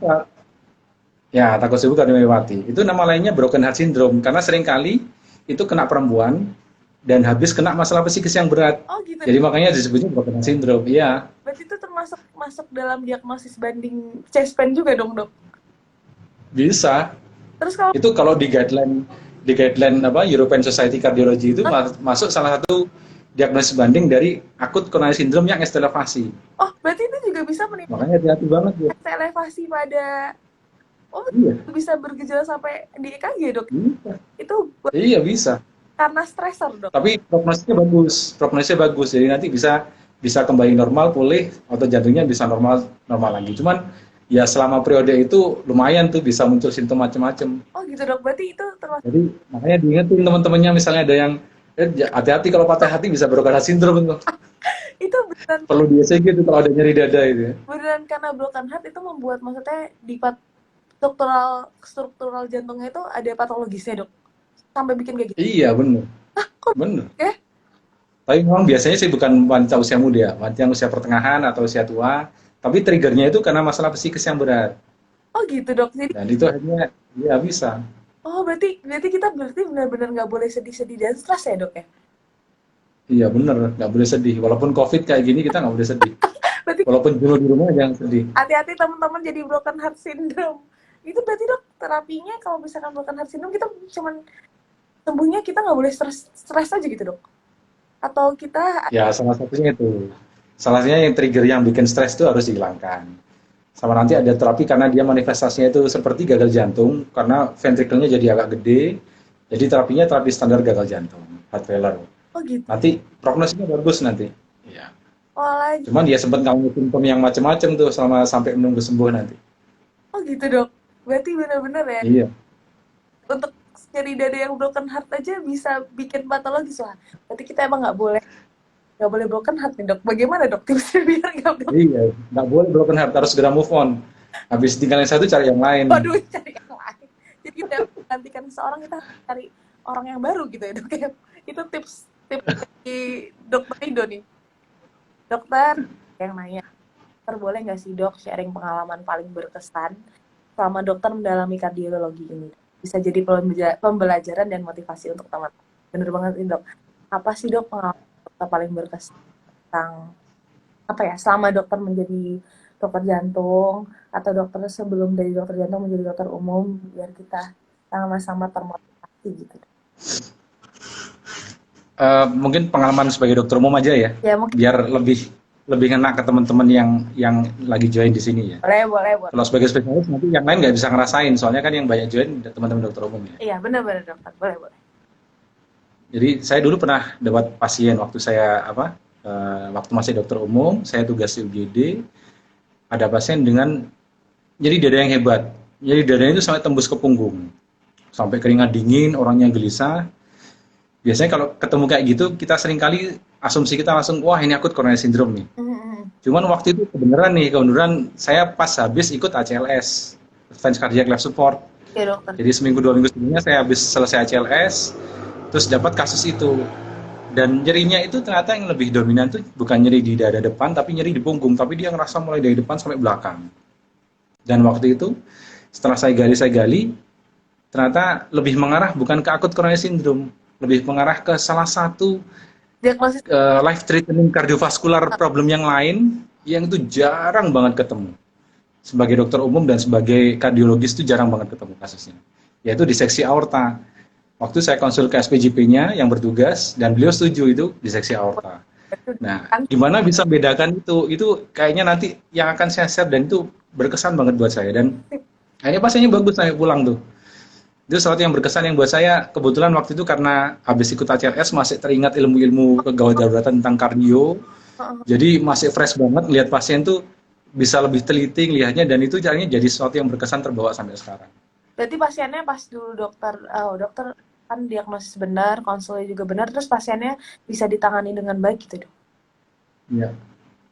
ya takut sembuh kardiomiopati. Itu nama lainnya broken heart syndrome karena seringkali itu kena perempuan dan habis kena masalah psikis yang berat. Oh gitu. Jadi makanya disebutnya broken heart syndrome. Iya, Berarti itu termasuk masuk dalam diagnosis banding chest pain juga dong dok. bisa. Terus kalau, Itu kalau di guideline apa European Society Cardiology itu masuk salah satu diagnosis banding dari akut coronary syndrome yang elevasi. oh berarti itu juga bisa menimbulkan Makanya hati-hati banget ya. elevasi pada, oh Iya, bisa bergejala sampai di EKG dok. bisa. Itu Iya bisa. karena stresor dok. Tapi prognosisnya bagus. Jadi nanti bisa kembali normal, pulih, atau jantungnya bisa normal lagi. Cuman ya selama periode itu lumayan tuh bisa muncul simptom macam-macam. Oh gitu dok, berarti itu termasuk, Jadi makanya diingetin teman-temannya misalnya ada yang hati-hati kalau patah hati bisa broken heart syndrome itu. itu beneran, Perlu di ECG itu kalau ada nyeri dada itu ya. beneran karena broken heart itu membuat, maksudnya di struktural jantungnya itu ada patologisnya dok, sampai bikin kayak gitu. Iya bener, bener. Ya? Tapi memang biasanya sih bukan wanita usia muda, wanita yang usia pertengahan atau usia tua. Tapi triggernya itu karena masalah psikis yang berat. Oh gitu dok. Jadi, Dan itu akhirnya ya bisa. oh berarti kita benar-benar nggak boleh sedih-sedih dan stres ya dok ya? Iya bener, nggak boleh sedih. Walaupun COVID kayak gini kita nggak boleh sedih. Berarti Walaupun jenuh di rumah jangan sedih. hati-hati teman-teman jadi broken heart syndrome. Itu berarti dok terapinya kalau misalkan broken heart syndrome kita cuman sembuhnya kita nggak boleh stres aja gitu dok? Atau kita Ya salah satunya itu. Salah satunya yang trigger yang bikin stres itu harus dihilangkan. Sama nanti ada terapi karena dia manifestasinya itu seperti gagal jantung karena ventrikelnya jadi agak gede. Jadi terapinya terapi standar gagal jantung, heart failure. oh gitu. Nanti prognosisnya bagus nanti. Iya. Oh lagi. Cuman dia sempat ngalamin simptom yang macam-macam tuh selama sampai menunggu sembuh nanti. Oh gitu dok. Berarti benar-benar ya Iya. untuk nyeri dada yang broken heart aja bisa bikin patologis lah. Berarti kita emang nggak boleh broken heart nih dok. Bagaimana dok tipsnya biar nggak broken? Iya, nggak boleh broken heart, harus segera move on. Habis tinggalin satu cari yang lain. Waduh cari yang lain. Jadi kita gantikan seseorang kita harus cari orang yang baru gitu ya dok. Itu tips dari dokter Ido nih. Dokter yang nanya, dokter boleh nggak sih dok sharing pengalaman paling berkesan selama dokter mendalami kardiologi ini? Bisa jadi pembelajaran dan motivasi untuk teman-teman. Bener banget ini dok. Apa sih dok pengalaman dokter paling berkesan tentang apa ya selama dokter menjadi dokter jantung atau dokter sebelum dari dokter jantung menjadi dokter umum biar kita sama-sama termotivasi gitu. Mungkin pengalaman sebagai dokter umum aja ya, Ya mungkin biar lebih lebih ngena ke teman-teman yang lagi join di sini ya. boleh. Kalau sebagai spesialis nanti yang lain nggak bisa ngerasain, soalnya kan yang banyak join teman-teman dokter umum ya. Iya benar-benar dokter boleh. Jadi saya dulu pernah dapat pasien waktu saya waktu masih dokter umum, saya tugas di UGD, ada pasien dengan nyeri dada yang hebat. Nyeri dadanya itu sampai tembus ke punggung, sampai keringat dingin, orangnya gelisah. Biasanya kalau ketemu kayak gitu, kita seringkali asumsi kita langsung, wah ini akut coronary syndrome nih. Cuman waktu itu kebenaran saya pas habis ikut ACLS, Advanced Cardiac Life Support. Iya dokter. Jadi seminggu 2 minggu sebelumnya saya habis selesai ACLS, terus dapat kasus itu. Dan nyerinya itu ternyata yang lebih dominan tuh bukan nyeri di dada depan, tapi nyeri di punggung. Tapi dia ngerasa mulai dari depan sampai belakang. Dan waktu itu, setelah saya gali, ternyata lebih mengarah bukan ke akut coronary syndrome, lebih mengarah ke salah satu Diagnosis life threatening cardiovascular problem yang lain yang itu jarang banget ketemu. Sebagai dokter umum dan sebagai kardiologis itu jarang banget ketemu kasusnya. Yaitu diseksi aorta. Waktu saya konsul ke SPJP-nya yang bertugas dan beliau setuju itu diseksi aorta. Nah, kan gimana bisa bedakan itu? Itu kayaknya nanti yang akan saya share dan itu berkesan banget buat saya. Dan akhirnya pasiennya bagus sampai pulang tuh. Itu sesuatu yang berkesan yang buat saya, kebetulan waktu itu karena habis ikut ACLS masih teringat ilmu-ilmu kegawat daruratan tentang kardio, jadi masih fresh banget lihat pasien tuh bisa lebih teliti lihatnya dan itu caranya jadi sesuatu yang berkesan terbawa sampai sekarang. berarti pasiennya pas dulu dokter kan diagnosis benar, konsulnya juga benar, terus pasiennya bisa ditangani dengan baik gitu dok. Ya,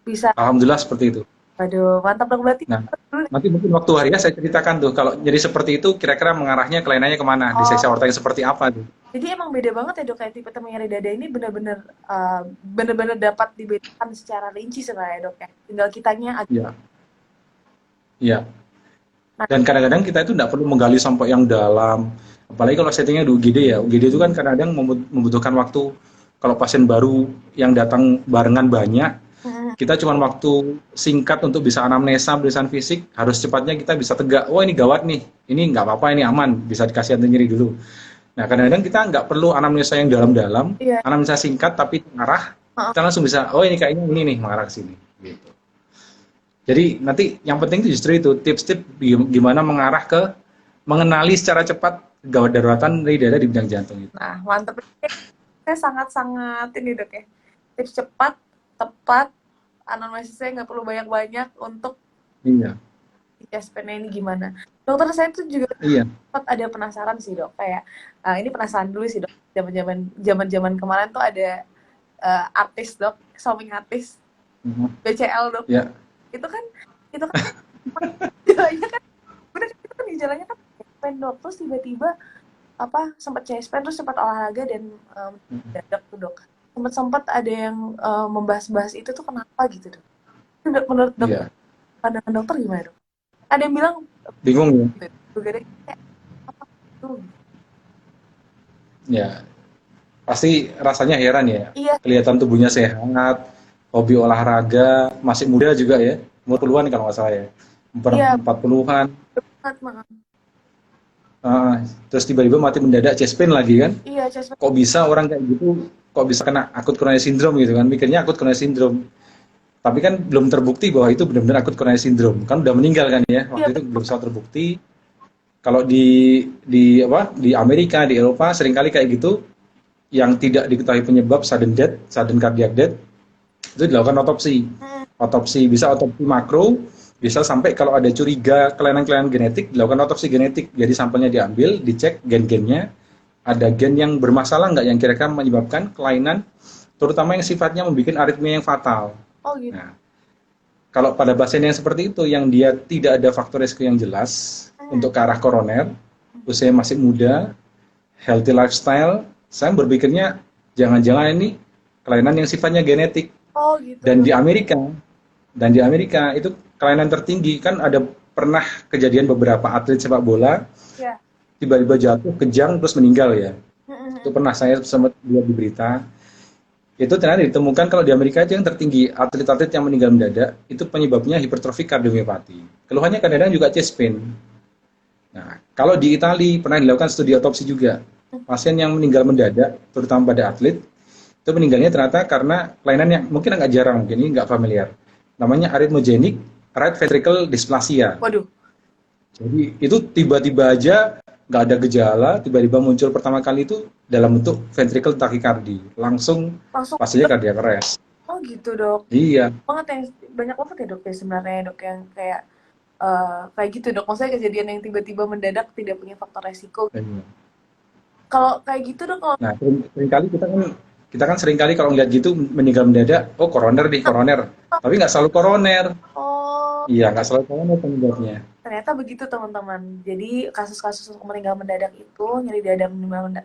Bisa. alhamdulillah seperti itu. Aduh, mantap dong berarti. Nah, nanti mungkin waktu hari ya saya ceritakan tuh kalau jadi seperti itu kira-kira mengarahnya kelainannya kemana, diseksi Oh, aorta yang seperti apa tuh. jadi emang beda banget ya dok kayak tipe nyeri dada ini benar-benar dapat dibedakan secara rinci sebenarnya dok ya. Tinggal kitanya Iya, iya. nah, Dan kadang-kadang kita itu tidak perlu menggali sampai yang dalam. Apalagi kalau settingnya di UGD ya. UGD itu kan kadang-kadang membutuhkan waktu. Kalau pasien baru yang datang barengan banyak, kita cuma waktu singkat untuk bisa anamnesa, pemeriksaan fisik, harus cepatnya kita bisa tegak, oh ini gawat nih, ini nggak apa-apa, ini aman, bisa dikasih anti nyeri dulu. Nah kadang-kadang kita nggak perlu anamnesa yang dalam-dalam, iya. anamnesa singkat tapi mengarah, kita langsung bisa, oh ini kayaknya ini nih mengarah ke sini. Gitu. Jadi nanti yang penting itu justru itu tips-tips gimana mengarah ke mengenali secara cepat gawat daruratan dari dada di bidang jantung itu. Nah, mantep. Saya sangat-sangat ini dok ya. Tips cepat, tepat, anamnesisnya nggak perlu banyak-banyak untuk Iya, ISPN ini gimana. Dokter saya tuh juga iya. sempat ada penasaran sih dok. Kayak ini penasaran dulu sih dok. Zaman-zaman kemarin tuh ada artis dok, suami artis BCL dok. Ya, Itu kan gejalanya kan, bener itu kan gejalanya kan CSPN dok. Terus tiba-tiba sempat CSPN terus sempat olahraga dan mendadak tuh dok. Sempat ada yang membahas-bahas itu tuh kenapa gitu dok. Menurut dok, iya. pandangan dokter gimana dok? Ada yang bilang Bingung ya? gitu, kayak apa tuh? Ya, Pasti rasanya heran ya, Iya, kelihatan tubuhnya sehat, hobi olahraga, masih muda juga ya, umur puluhan kalau nggak salah ya, iya, 40-an. banget, Mak. Terus tiba-tiba mati mendadak chest pain lagi kan. Iya, Chester. Kok bisa orang kayak gitu, kok bisa kena akut coronary syndrome gitu kan, mikirnya akut coronary syndrome. Tapi kan belum terbukti bahwa itu benar-benar akut coronary syndrome. Kan udah meninggal kan ya, Iya, waktu itu belum bisa terbukti. Kalau di Amerika, di Eropa seringkali kayak gitu, yang tidak diketahui penyebab sudden death, sudden cardiac death, itu dilakukan otopsi. mm, Otopsi bisa otopsi makro, bisa sampai kalau ada curiga kelainan-kelainan genetik dilakukan otopsi genetik. Jadi sampelnya diambil, dicek gen-gennya, ada gen yang bermasalah nggak yang kira-kira menyebabkan kelainan, terutama yang sifatnya membuat aritmia yang fatal. oh gitu. Nah, kalau pada pasien yang seperti itu, yang dia tidak ada faktor resiko yang jelas Mm, untuk ke arah koroner, usia masih muda, healthy lifestyle, saya berpikirnya jangan-jangan ini kelainan yang sifatnya genetik. oh gitu Dan dok. di Amerika, dan di Amerika itu kelainan tertinggi kan ada pernah kejadian beberapa atlet sepak bola Ya. tiba-tiba jatuh kejang terus meninggal ya. Mm, mm, Itu mm. pernah saya sempat lihat di berita. Itu ternyata ditemukan kalau di Amerika aja yang tertinggi atlet-atlet yang meninggal mendadak itu penyebabnya hipertrofi kardiomiopati. Keluhannya kadang-kadang juga chest pain. Nah, kalau di Italia pernah dilakukan studi otopsi juga. Pasien yang meninggal mendadak, terutama pada atlet, itu meninggalnya ternyata karena kelainan yang mungkin agak jarang, mungkin ini nggak familiar. Namanya arrhythmogenic right ventricle dysplasia. Waduh, Jadi itu tiba-tiba aja nggak ada gejala, tiba-tiba muncul pertama kali itu dalam bentuk ventricle tachycardia. Langsung langsung pasiennya dok. cardiac arrest. Oh gitu dok. Iya. Banget yang banyak banget ya dok ya sebenarnya dok yang kayak gitu dok. Maksudnya kejadian yang tiba-tiba mendadak tidak punya faktor resiko. Iya. Kalau kayak gitu dok, kalau Nah, seringkali kita kan seringkali kalau ngeliat gitu meninggal mendadak, oh koroner nih, koroner. Tapi nggak selalu koroner. oh Iya, nggak selalu koroner penyebabnya. ternyata begitu teman-teman. Jadi kasus-kasus untuk meninggal mendadak itu nyeri dada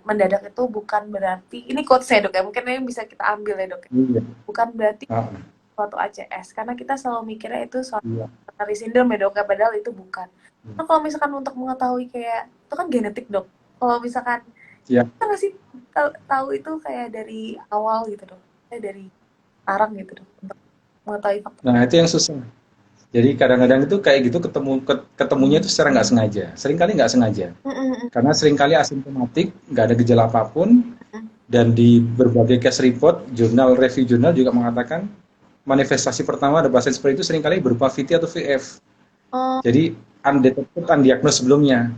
mendadak itu bukan berarti ini quotes saya dok ya. Mungkin ini bisa kita ambil ya dok ya. Iya. Bukan berarti Ah, suatu ACS karena kita selalu mikirnya itu suatu iya. coronary syndrome ya dok ya, padahal itu bukan. Nah kalau misalkan untuk mengetahui kayak itu kan genetik dok. Kalau misalkan Iya. kita nggak sih tahu itu kayak dari awal gitu dok, kayak dari sekarang gitu dok untuk mengetahui faktor. Nah, itu yang susah. Jadi kadang-kadang itu kayak gitu ketemunya itu secara nggak sengaja. Seringkali nggak sengaja. Mm, mm, mm, Karena seringkali asimptomatik, nggak ada gejala apapun, mm. dan di berbagai case report, review jurnal juga mengatakan manifestasi pertama ada pasien seperti itu seringkali berupa VT atau VF. Oh Jadi undetected, undiagnosed sebelumnya.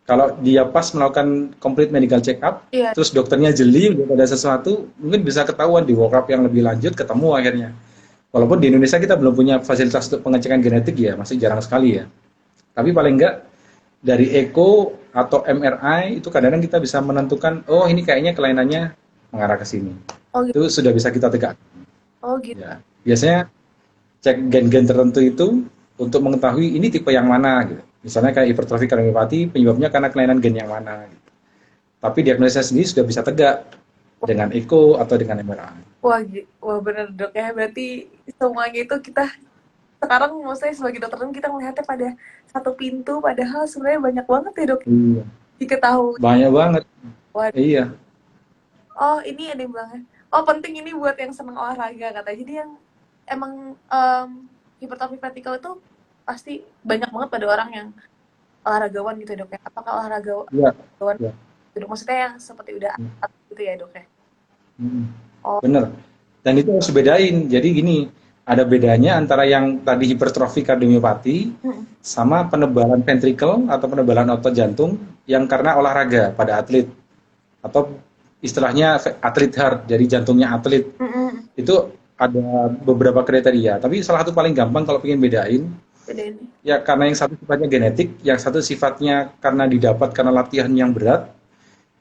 Kalau dia pas melakukan complete medical check up, iya, terus dokternya jeli, udah ada sesuatu, mungkin bisa ketahuan di work up yang lebih lanjut, ketemu akhirnya. Walaupun di Indonesia kita belum punya fasilitas untuk pengecekan genetik ya, masih jarang sekali ya. Tapi paling enggak dari echo atau MRI itu kadang-kadang kita bisa menentukan, oh ini kayaknya kelainannya mengarah ke sini. oh gitu, Itu sudah bisa kita tegak. oh gitu, Ya. Biasanya cek gen-gen tertentu itu untuk mengetahui ini tipe yang mana gitu. Misalnya kayak hipertrofi kardiomiopati penyebabnya karena kelainan gen yang mana gitu. Tapi diagnosa sendiri sudah bisa tegak dengan echo atau dengan MRI. wah, wah bener dok ya, berarti semuanya itu kita sekarang maksudnya sebagai dokter kan kita melihatnya pada satu pintu, padahal sebenarnya banyak banget ya dok Iya. diketahui. Banyak banget. Wah, Iya. oh ini ada yang bilang, oh penting ini buat yang seneng olahraga katanya. Jadi yang emang hipertrofi vertikal itu pasti banyak banget pada orang yang olahragawan gitu dok ya. Apakah olahragawan Iya. Iya. gitu, dok? Maksudnya yang seperti udah atlet gitu ya dok ya. Mm. Oh, Bener. Dan itu harus bedain. Jadi gini, ada bedanya antara yang tadi hipertrofi kardiomiopati mm, sama penebalan ventricle atau penebalan otot jantung yang karena olahraga pada atlet atau istilahnya atlet heart, jadi jantungnya atlet. mm, mm, Itu ada beberapa kriteria, tapi salah satu paling gampang kalau pengen bedain, beda ini. ya karena yang satu sifatnya genetik, yang satu sifatnya karena didapat karena latihan yang berat.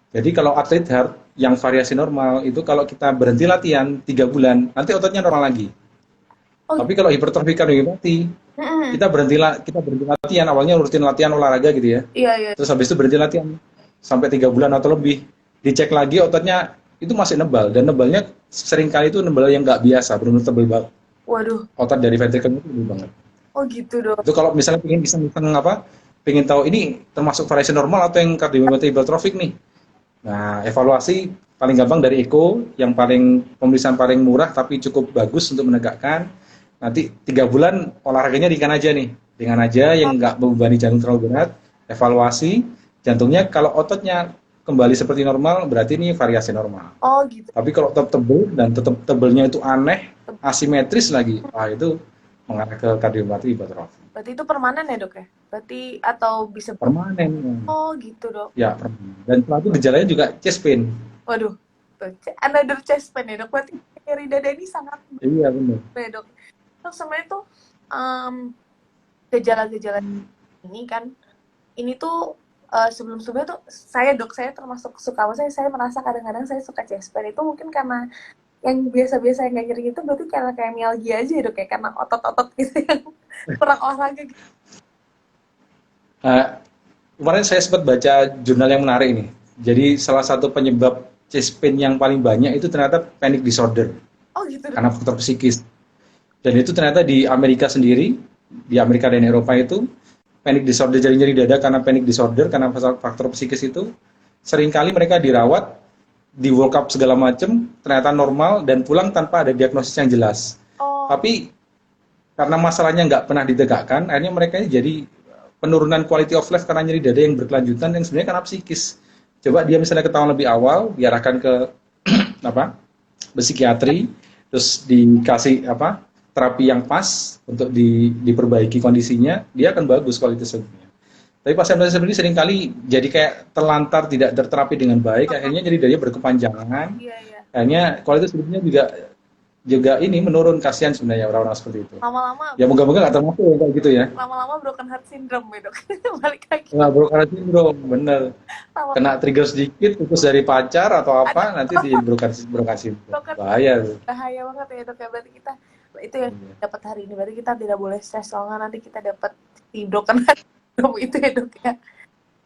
Jadi kalau atlet heart yang variasi normal itu kalau kita berhenti latihan 3 bulan, nanti ototnya normal lagi. Oh, Tapi kalau hipertrofi kardiomiopati, mm, mm. kita berhenti latihan, awalnya rutin latihan olahraga gitu ya. Iya iya. Terus habis itu berhenti latihan sampai 3 bulan atau lebih. Dicek lagi ototnya itu masih nebal, dan nebalnya seringkali itu nebal yang nggak biasa, benar-benar tebal banget. Waduh. Otot dari ventricle itu tebal banget. Oh gitu dok. Itu kalau misalnya pengen bisa pengen tahu ini termasuk variasi normal atau yang kardiomiopati hipertrofik nih. Nah, evaluasi paling gampang dari Eko, yang paling pemeriksaan paling murah tapi cukup bagus untuk menegakkan. Nanti 3 bulan olahraganya ringan aja nih, ringan aja yang nggak membebani jantung terlalu berat. Evaluasi jantungnya, kalau ototnya kembali seperti normal, berarti ini variasi normal. Oh gitu. Tapi kalau tetap tebel dan tetap tebelnya itu aneh, asimetris lagi, wah itu mengarah ke kardiomiopati hipertrofi. Berarti itu permanen ya dok ya? Berarti atau bisa Permanen. oh gitu dok. Ya, permanen. Dan setelah itu gejalanya juga chest pain. Waduh, tuh, another chest pain ya dok. Berarti nyeri dada ini sangat Iya, benar. ya dok. Terus sebenarnya tuh gejala-gejala ini kan, ini tuh sebelum-sebelumnya tuh saya termasuk suka, maksudnya saya merasa kadang-kadang saya suka chest pain itu mungkin karena yang biasa-biasa yang gak nyeri itu berarti kayak mialgia aja ya dok, kayak karena otot-otot gitu yang kurang olahraga gitu. Kemarin saya sempat baca jurnal yang menarik ini. Jadi salah satu penyebab chest pain yang paling banyak itu ternyata panic disorder, Oh gitu dok. karena faktor psikis. Dan itu ternyata di Amerika sendiri, di Amerika dan Eropa itu, panic disorder, jadi nyeri dada karena panic disorder, karena faktor psikis itu, seringkali mereka dirawat, di work up segala macam, ternyata normal, dan pulang tanpa ada diagnosis yang jelas. Oh, Tapi karena masalahnya nggak pernah ditegakkan, akhirnya mereka ini jadi penurunan quality of life karena nyeri dada yang berkelanjutan, yang sebenarnya karena psikis. Coba dia misalnya ketahuan lebih awal, diarahkan ke apa, psikiatri, terus dikasih apa, terapi yang pas untuk diperbaiki kondisinya, dia akan bagus kualitas hidupnya. Tapi pasien-pasien seperti ini seringkali jadi kayak terlantar, tidak terterapi dengan baik, akhirnya jadi dadanya berkepanjangan, iya iya. akhirnya kualitas hidupnya juga ini menurun. Kasihan sebenarnya orang-orang seperti itu. Lama-lama Ya moga-moga nggak termasuk yang kayak gitu ya. lama-lama broken heart syndrome ya dok. Balik lagi. Nggak broken syndrome, bener. Lama Kena trigger sedikit, putus dari pacar atau apa, ada nanti di broken syndrome. broken Bahaya tuh. bahaya banget ya dok ya. Berarti kita itu yang dapat hari ini, berarti kita tidak boleh stres soalnya nanti kita dapat si broken heart syndrome itu ya dok ya.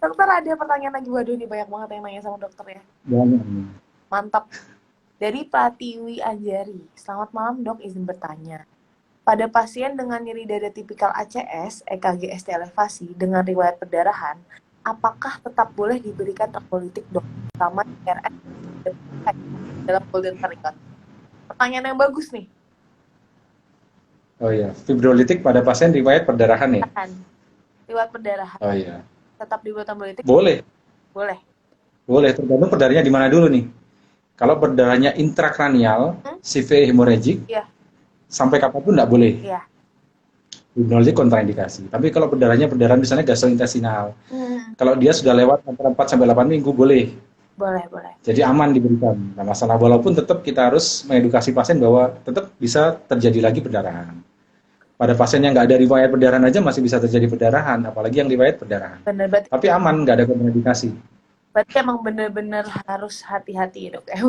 Dokter, ada pertanyaan lagi, waduh ini banyak banget yang nanya sama dokter ya. Banyak. Mantap. Dari Pratiwi Anjari, selamat malam dok, izin bertanya. Pada pasien dengan nyeri dada tipikal ACS, EKG ST elevasi dengan riwayat perdarahan, apakah tetap boleh diberikan trombolytik dok, sama RS dalam golden period? Pertanyaan yang bagus nih. Oh iya, fibrolitik pada pasien riwayat perdarahan ya? Kan, riwayat perdarahan, Oh iya, tetap dibuat trombolytik? boleh. Boleh. Boleh, tergantung perdarahannya di mana dulu nih. Kalau perdarahannya intrakranial, severe hemorrhagic, Iya, sampai kapanpun nggak boleh. iya. Fibrolitik kontraindikasi. Tapi kalau perdarahan misalnya gastrointestinal, kalau dia sudah lewat antara 4 sampai 8 minggu boleh. Boleh, boleh. Jadi aman diberikan. Nah, masalah walaupun tetap kita harus mengedukasi pasien bahwa tetap bisa terjadi lagi perdarahan. Pada pasien yang nggak ada riwayat perdarahan aja masih bisa terjadi perdarahan, apalagi yang riwayat perdarahan. Bener, Tapi aman, nggak ada kontraindikasi. berarti emang bener-bener harus hati-hati ya dok ya,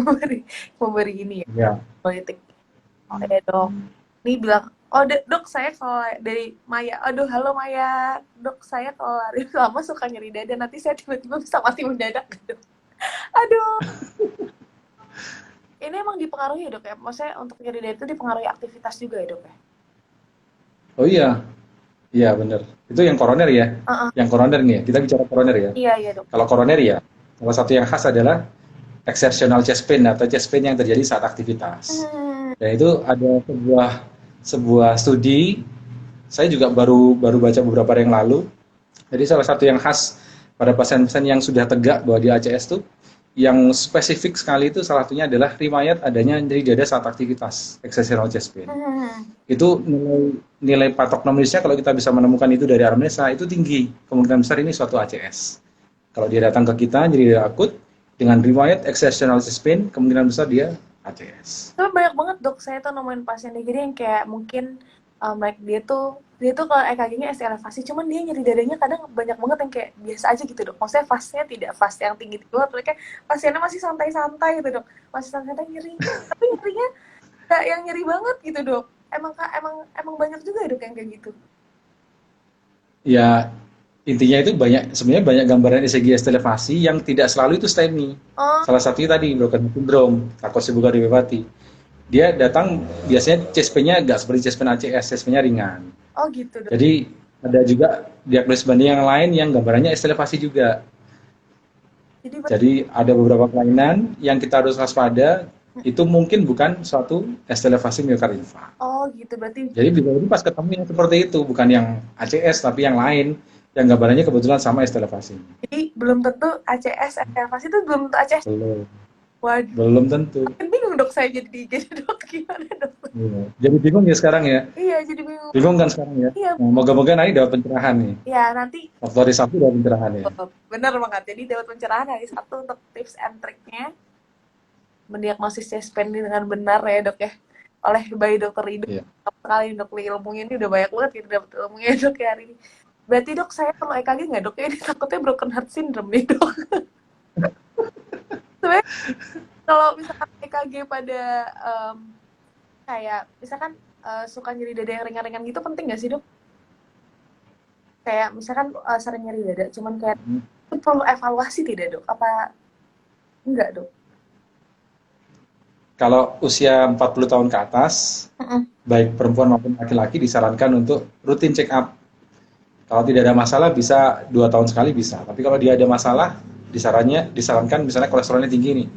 memberi ini ya, Ya. politik. Oke dok, ini bilang, oh dok saya kalau dari Maya, aduh halo Maya, dok saya kalau lari lama suka nyeri dada, nanti saya tiba-tiba bisa mati mendadak dok. Aduh, ini emang dipengaruhi ya dok ya, maksudnya untuk nyeri dada itu dipengaruhi aktivitas juga ya dok ya? Oh iya, iya benar. Itu yang koroner ya. Yang koroner nih ya. Kita bicara koroner ya. Iya dok. Kalau koroner ya, salah satu yang khas adalah exertional chest pain atau chest pain yang terjadi saat aktivitas. Dan itu ada sebuah studi, saya juga baru baca beberapa hari yang lalu. Jadi salah satu yang khas pada pasien-pasien yang sudah tegak bahwa dia ACS itu, yang spesifik sekali itu salah satunya adalah riwayat adanya nyeri dada saat aktivitas, exertional chest pain. Itu nilai patognomisnya kalau kita bisa menemukan itu dari anamnesa itu tinggi, kemungkinan besar ini suatu ACS. Kalau dia datang ke kita nyeri dada akut dengan riwayat exertional chest pain, kemungkinan besar dia ACS. Tapi banyak banget dok, saya tuh nemuin pasien jadi yang kayak mungkin like dia tuh kalau EKG-nya ST elevasi, cuman dia nyeri dadanya kadang banyak banget yang kayak biasa aja gitu dok. Maksudnya fastnya tidak fast yang tinggi banget, mereka pasiennya masih santai-santai gitu dok, masih santai nyeri, tapi nyerinya nggak yang nyeri banget gitu dok. Emang banyak juga ya dok yang kayak gitu. Ya intinya itu sebenarnya banyak gambaran ECG ST elevasi yang tidak selalu itu STEMI. Salah satunya tadi broken syndrome, Takotsubo kardiomiopati. Dia datang biasanya chest pain-nya nggak seperti chest pain ACS, chest pain-nya ringan. Oh gitu dok. Jadi ada juga diagnosis banding yang lain yang gambarannya ST elevasi juga. Jadi Jadi ada beberapa kelainan yang kita harus waspada, itu mungkin bukan suatu ST elevasi miokardial infark. oh gitu berarti. Jadi bisa jadi pas ketemu yang seperti itu, bukan yang ACS tapi yang lain, yang gambarannya kebetulan sama ST elevasi. Jadi belum tentu ACS, elevasi itu belum tentu ACS. Belum, Waduh, belum tentu. makin bingung dok saya jadi di IGD dok, gimana dok? Iya. Jadi bingung ya sekarang ya? Iya jadi bingung. Bingung kan sekarang ya? Iya, Nah, moga-moga nanti dapat pencerahan nih. iya nanti Waktu hari Sabtu dapat pencerahan ya. benar banget. Jadi dapat pencerahan hari Sabtu untuk tips and triknya mendiagnosis chest pain ini dengan benar ya dok ya. Oleh by dokter Rido. Iya. Kali dok ilmunya ini udah banyak banget gitu dapat ilmunya dok ya hari ini. Berarti dok saya perlu EKG nggak dok? Ya ini takutnya broken heart syndrome nih dok. Sebenarnya kalau misalkan EKG pada kayak misalkan suka nyeri dada yang ringan-ringan gitu penting nggak sih dok? Kayak misalkan sering nyeri dada, cuman kayak itu perlu evaluasi tidak dok? Apa enggak dok? Kalau usia 40 tahun ke atas, baik perempuan maupun laki-laki disarankan untuk rutin check up. Kalau tidak ada masalah bisa 2 tahun sekali bisa. Tapi kalau dia ada masalah, disarankan misalnya kolesterolnya tinggi nih,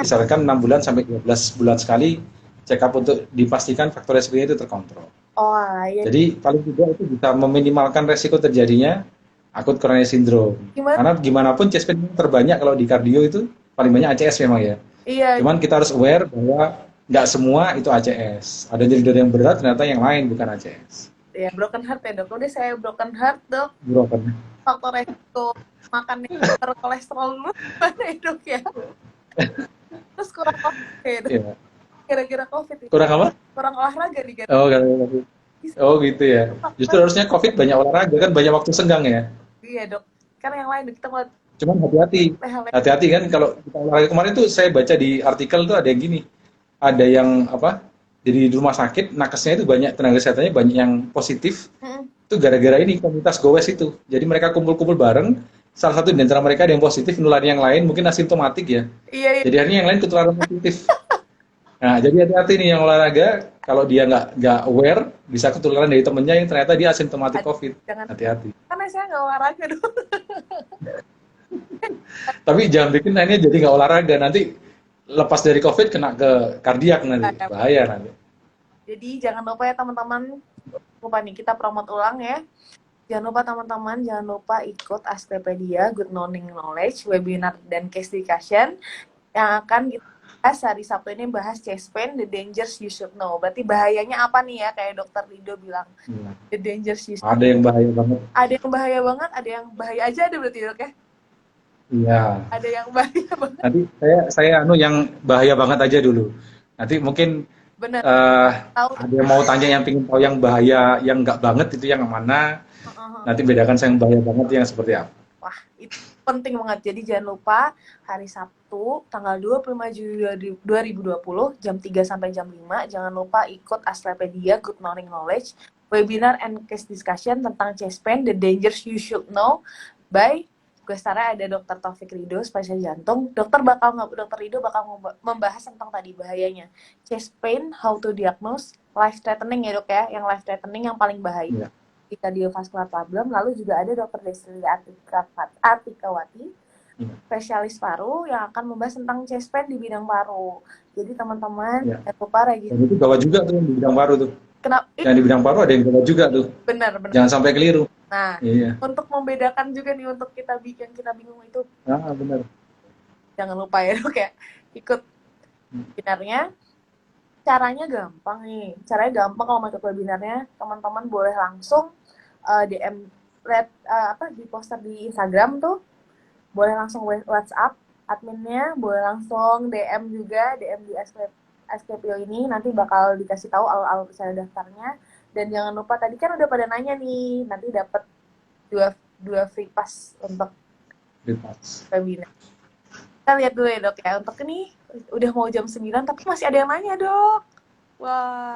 disarankan 6 bulan sampai 12 bulan sekali check up untuk dipastikan faktor resikonya itu terkontrol. Oh iya. Jadi paling tidak itu bisa meminimalkan resiko terjadinya akut coronary syndrome. Gimana? Karena gimana pun chest pain terbanyak kalau di kardio itu paling banyak ACS memang ya. Iya. Cuman kita harus aware bahwa nggak semua itu ACS. Ada nyeri dada yang berat, ternyata yang lain bukan ACS. Ya broken heart ya dok. Udah saya broken heart dok. Broken. Faktor resiko makan yang berkolesterol dulu gimana ya dok ya? Terus kurang COVID ya dok. Iya. Kira-kira COVID ya. Kurang apa? Kurang olahraga nih kan. Oh gitu ya. Justru harusnya COVID banyak olahraga kan, banyak waktu senggang ya. Iya dok. Karena yang lain dok, kita ngeliat Cuman hati-hati. Hati-hati kan kalau kita olahraga. Kemarin tuh saya baca di artikel tuh ada yang gini. Ada yang apa? Jadi di rumah sakit nakesnya itu banyak, tenaga kesehatannya banyak yang positif. Itu gara-gara ini komunitas gowes itu. Jadi mereka kumpul-kumpul bareng. Salah satu di antara mereka ada yang positif, nularin yang lain, mungkin asimptomatik ya. Iya. Jadi akhirnya yang lain ketularan positif. Nah, jadi hati-hati nih yang olahraga, kalau dia nggak aware, bisa ketularan dari temennya yang ternyata dia asimptomatik COVID. Hati-hati. Karena saya nggak olahraga dong. Tapi jangan bikin akhirnya jadi nggak olahraga, nanti lepas dari COVID kena ke kardiak nanti, bahaya nanti. Jadi jangan lupa ya teman-teman, lupa nih kita promote ulang ya. Jangan lupa teman-teman, jangan lupa ikut Asclepedia Good Morning Knowledge webinar dan case discussion yang akan kita bahas hari Sabtu ini, bahas chest pain, the dangers you should know. Berarti bahayanya apa nih ya, kayak dokter Rido bilang. The dangers you should know. Ada yang bahaya banget. Ada yang bahaya banget, ada yang bahaya aja ada berarti dok ya? Iya. Ada yang bahaya banget. Nanti saya yang bahaya banget aja dulu. Nanti mungkin bener. Ada yang mau tanya yang pingin tahu yang bahaya, yang nggak banget itu yang mana. Nanti bedakan saya yang bahaya banget yang seperti apa. Wah, itu penting banget. Jadi jangan lupa hari Sabtu tanggal 25 Juli 2020 jam 3 sampai jam 5 jangan lupa ikut Asclepedia Good Morning Knowledge webinar and case discussion tentang chest pain, the dangers you should know by guestara ada Dr. Taufik Rido, spesialis jantung. Dokter Rido bakal membahas tentang tadi bahayanya chest pain, how to diagnose, life threatening ya dok ya, yang life threatening yang paling bahaya. Cardiovascular problem. Lalu juga ada Dr. Desri Atikawati, spesialis paru yang akan membahas tentang chest pain di bidang paru. Jadi teman-teman jangan lupa registrasi. Dan itu gawat juga tuh di bidang paru tuh. Kenapa? Yang di bidang paru ada yang gawat juga tuh. Benar. Jangan sampai keliru. Nah, untuk membedakan juga nih untuk kita yang kita bingung itu. Benar. Jangan lupa ya dok ya, ikut webinarnya. Caranya gampang nih. Caranya gampang kalau mau ikut webinarnya, teman-teman boleh langsung DM di poster di Instagram tuh. Boleh langsung WhatsApp adminnya, boleh langsung DM juga, DM di SKPO ini, nanti bakal dikasih tahu awal saya daftarnya. Dan jangan lupa tadi kan udah pada nanya nih, nanti dapat dua free pass untuk webinar. Kita lihat dulu ya dok ya, untuk ini udah mau jam 9 tapi masih ada yang nanya dok. Wah,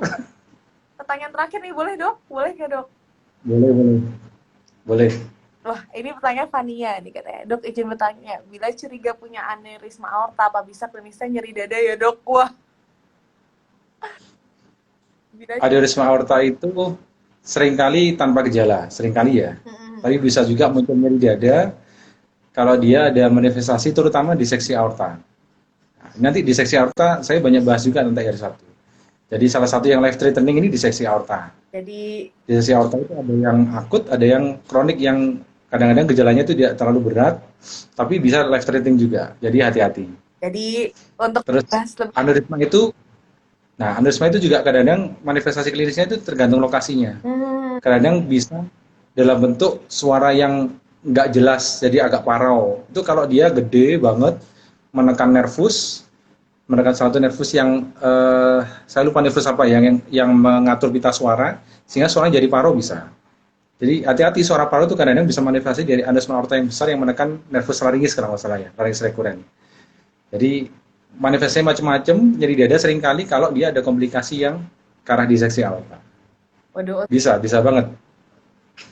pertanyaan terakhir nih, boleh dok? Boleh nggak dok? Boleh. Wah, ini pertanyaan Fania nih katanya. Dok, izin bertanya, bila curiga punya aneurisma aorta, apa bisa klinisnya nyeri dada ya dok? Wah. Aneurisma aorta itu seringkali tanpa gejala, seringkali ya. Tapi bisa juga muncul nyeri dada kalau dia ada manifestasi terutama di seksi aorta. Nah, nanti di seksi aorta saya banyak bahas juga nanti hari Sabtu. Jadi salah satu yang life threatening ini di seksi aorta. Jadi Di seksi aorta itu ada yang akut, ada yang kronik yang kadang-kadang gejalanya itu tidak terlalu berat, tapi bisa life threatening juga. Jadi hati-hati. jadi untuk Terus bahas lebih. aneurisma itu, nah aneurisma itu juga kadang-kadang manifestasi klinisnya itu tergantung lokasinya. Hmm, Kadang bisa dalam bentuk suara yang nggak jelas, jadi agak parau. Itu kalau dia gede banget, menekan nervus, menekan satu nervus yang saya lupa nervus apa ya, yang mengatur pita suara, sehingga suaranya jadi parau bisa. Jadi hati-hati, suara paru itu kadang-kadang bisa manifestasi dari aneurysma aorta yang besar yang menekan nervus laringis kalau nggak salah ya, laringis rekuren. Jadi manifestasinya macam-macam, nyeri dada seringkali kalau dia ada komplikasi yang ke arah diseksi aorta. waduh, Bisa banget.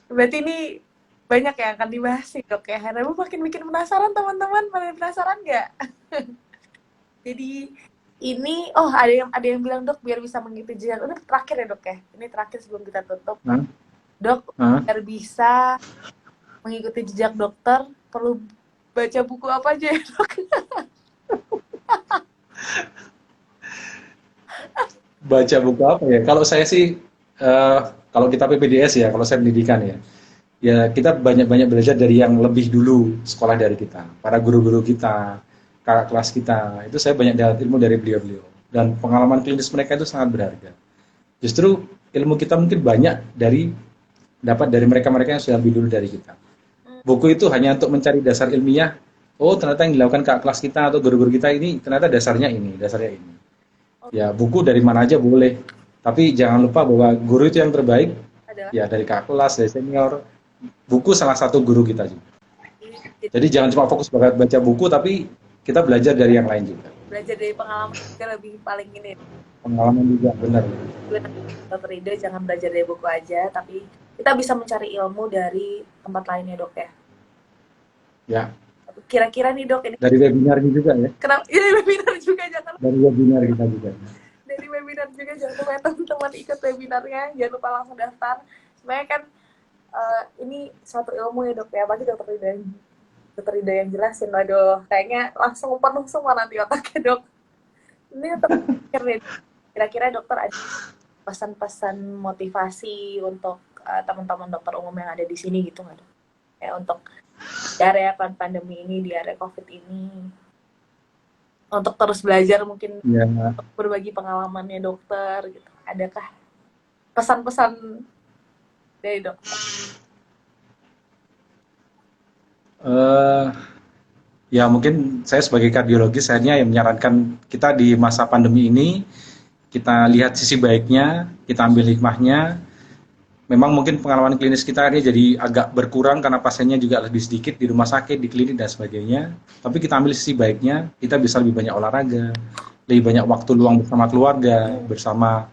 berarti ini banyak yang akan dibahas sih dok ya. Karena makin bikin penasaran teman-teman, pada penasaran nggak? Jadi ini, oh ada yang bilang dok biar bisa mengikuti jejak. Ini terakhir ya dok ya. Ini terakhir sebelum kita tutup. Nah, Dok, nah. biar bisa mengikuti jejak dokter perlu baca buku apa aja ya dok? Baca buku apa ya? Kalau saya sih, kalau kita PPDS ya, kalau saya pendidikan ya, ya kita banyak-banyak belajar dari yang lebih dulu sekolah dari kita, para guru-guru kita, kakak kelas kita. Itu saya banyak dapat ilmu dari beliau-beliau. Dan pengalaman klinis mereka itu sangat berharga. Justru ilmu kita mungkin banyak dapat dari mereka-mereka yang sudah lebih dulu dari kita. Buku itu hanya untuk mencari dasar ilmiah. Oh, ternyata yang dilakukan kakak kelas kita atau guru-guru kita ini ternyata dasarnya ini, dasarnya ini. Ya, buku dari mana aja boleh. Tapi jangan lupa bahwa guru itu yang terbaik Adalah ya dari kakak kelas, dari senior. Buku salah satu guru kita juga. jadi Jadi jangan cuma fokus baca buku, tapi kita belajar dari yang lain juga. belajar dari pengalaman juga lebih paling ini. Pengalaman juga benar. Dokter Ida jangan belajar dari buku aja, tapi kita bisa mencari ilmu dari tempat lainnya dok ya. Ya, Kira-kira nih dok ini dari webinarnya juga ya. kenapa ini webinar juga jangan Dari webinar kita juga. dari webinar juga jangan lupa ya, teman-teman ikut webinarnya, jangan lupa langsung daftar. Sebenarnya kan ini suatu ilmu ya dok ya, apalagi dokter Ida yang jelasin. Waduh, kayaknya langsung penuh semua nanti otaknya dok. Ini untuk kira-kira dokter ada pesan-pesan motivasi untuk teman-teman dokter umum yang ada di sini gitu nggak dok? Ya untuk di area pandemi ini, di area COVID ini, untuk terus belajar mungkin Ya, untuk berbagi pengalamannya dokter gitu. Adakah pesan-pesan dari dokter? eh, ya mungkin saya sebagai kardiologis akhirnya yang menyarankan kita di masa pandemi ini kita lihat sisi baiknya, kita ambil hikmahnya. Memang mungkin pengalaman klinis kita ini jadi agak berkurang karena pasiennya juga lebih sedikit di rumah sakit, di klinik dan sebagainya. Tapi kita ambil sisi baiknya, kita bisa lebih banyak olahraga, lebih banyak waktu luang bersama keluarga, bersama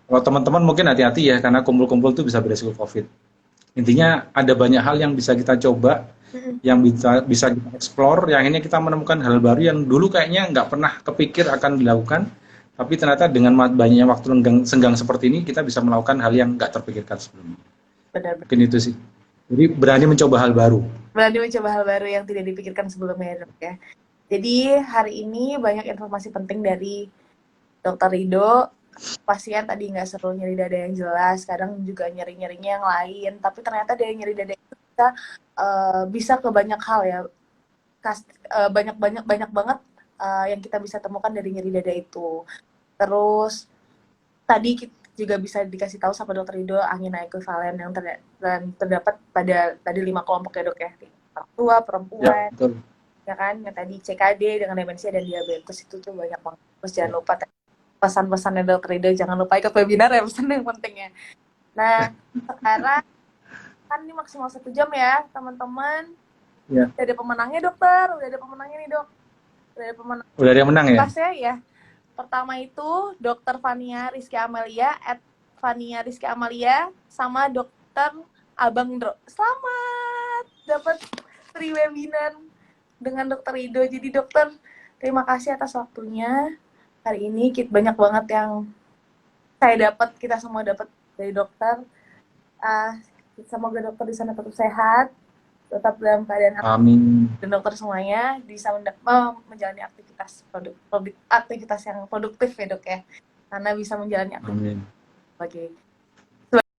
kalau teman-teman mungkin hati-hati ya karena kumpul-kumpul itu bisa beresiko COVID. Intinya ada banyak hal yang bisa kita coba, yang bisa kita explore, yang ini kita menemukan hal baru yang dulu kayaknya nggak pernah kepikir akan dilakukan, tapi ternyata dengan banyaknya waktu senggang seperti ini kita bisa melakukan hal yang nggak terpikirkan sebelumnya. Benar-benar Mungkin itu sih. Jadi berani mencoba hal baru. berani mencoba hal baru yang tidak dipikirkan sebelumnya dok ya. Jadi hari ini banyak informasi penting dari dokter Rido. Pasien tadi nggak seru nyeri dada yang jelas, kadang juga nyeri-nyerinya yang lain, tapi ternyata dari nyeri dada itu bisa ke banyak hal ya. Banyak banget yang kita bisa temukan dari nyeri dada itu. Terus tadi juga bisa dikasih tahu sama dokter Rido angina ekuivalen yang terdapat pada tadi 5 kelompok ya dok ya. Orang tua, Ya, perempuan, betul. ya kan, yang tadi CKD dengan demensia dan diabetes itu tuh banyak banget. Terus jangan lupa pesan-pesannya dokter Rido, jangan lupa ikut webinar ya, pesan yang pentingnya. Nah, sekarang kan ini maksimal 1 jam ya teman-teman. Ya. Udah ada pemenangnya dokter, udah ada pemenangnya nih dok. Udah ada pemenang Udah ada yang menang ya? kelasnya ya. Pertama itu Dokter Fania Rizky Amalia, Fania Rizky Amalia, sama Dokter Abang Dro. Selamat dapat free webinar dengan Dokter Rido. Jadi dokter, terima kasih atas waktunya. Hari ini banyak banget yang saya dapat, kita semua dapat dari dokter. Semoga dokter di sana tetap sehat, tetap dalam keadaan aktif, Amin. dan dokter semuanya bisa menjalani aktivitas yang produktif ya dok ya, karena bisa menjalani aktivitas Amin. sebagai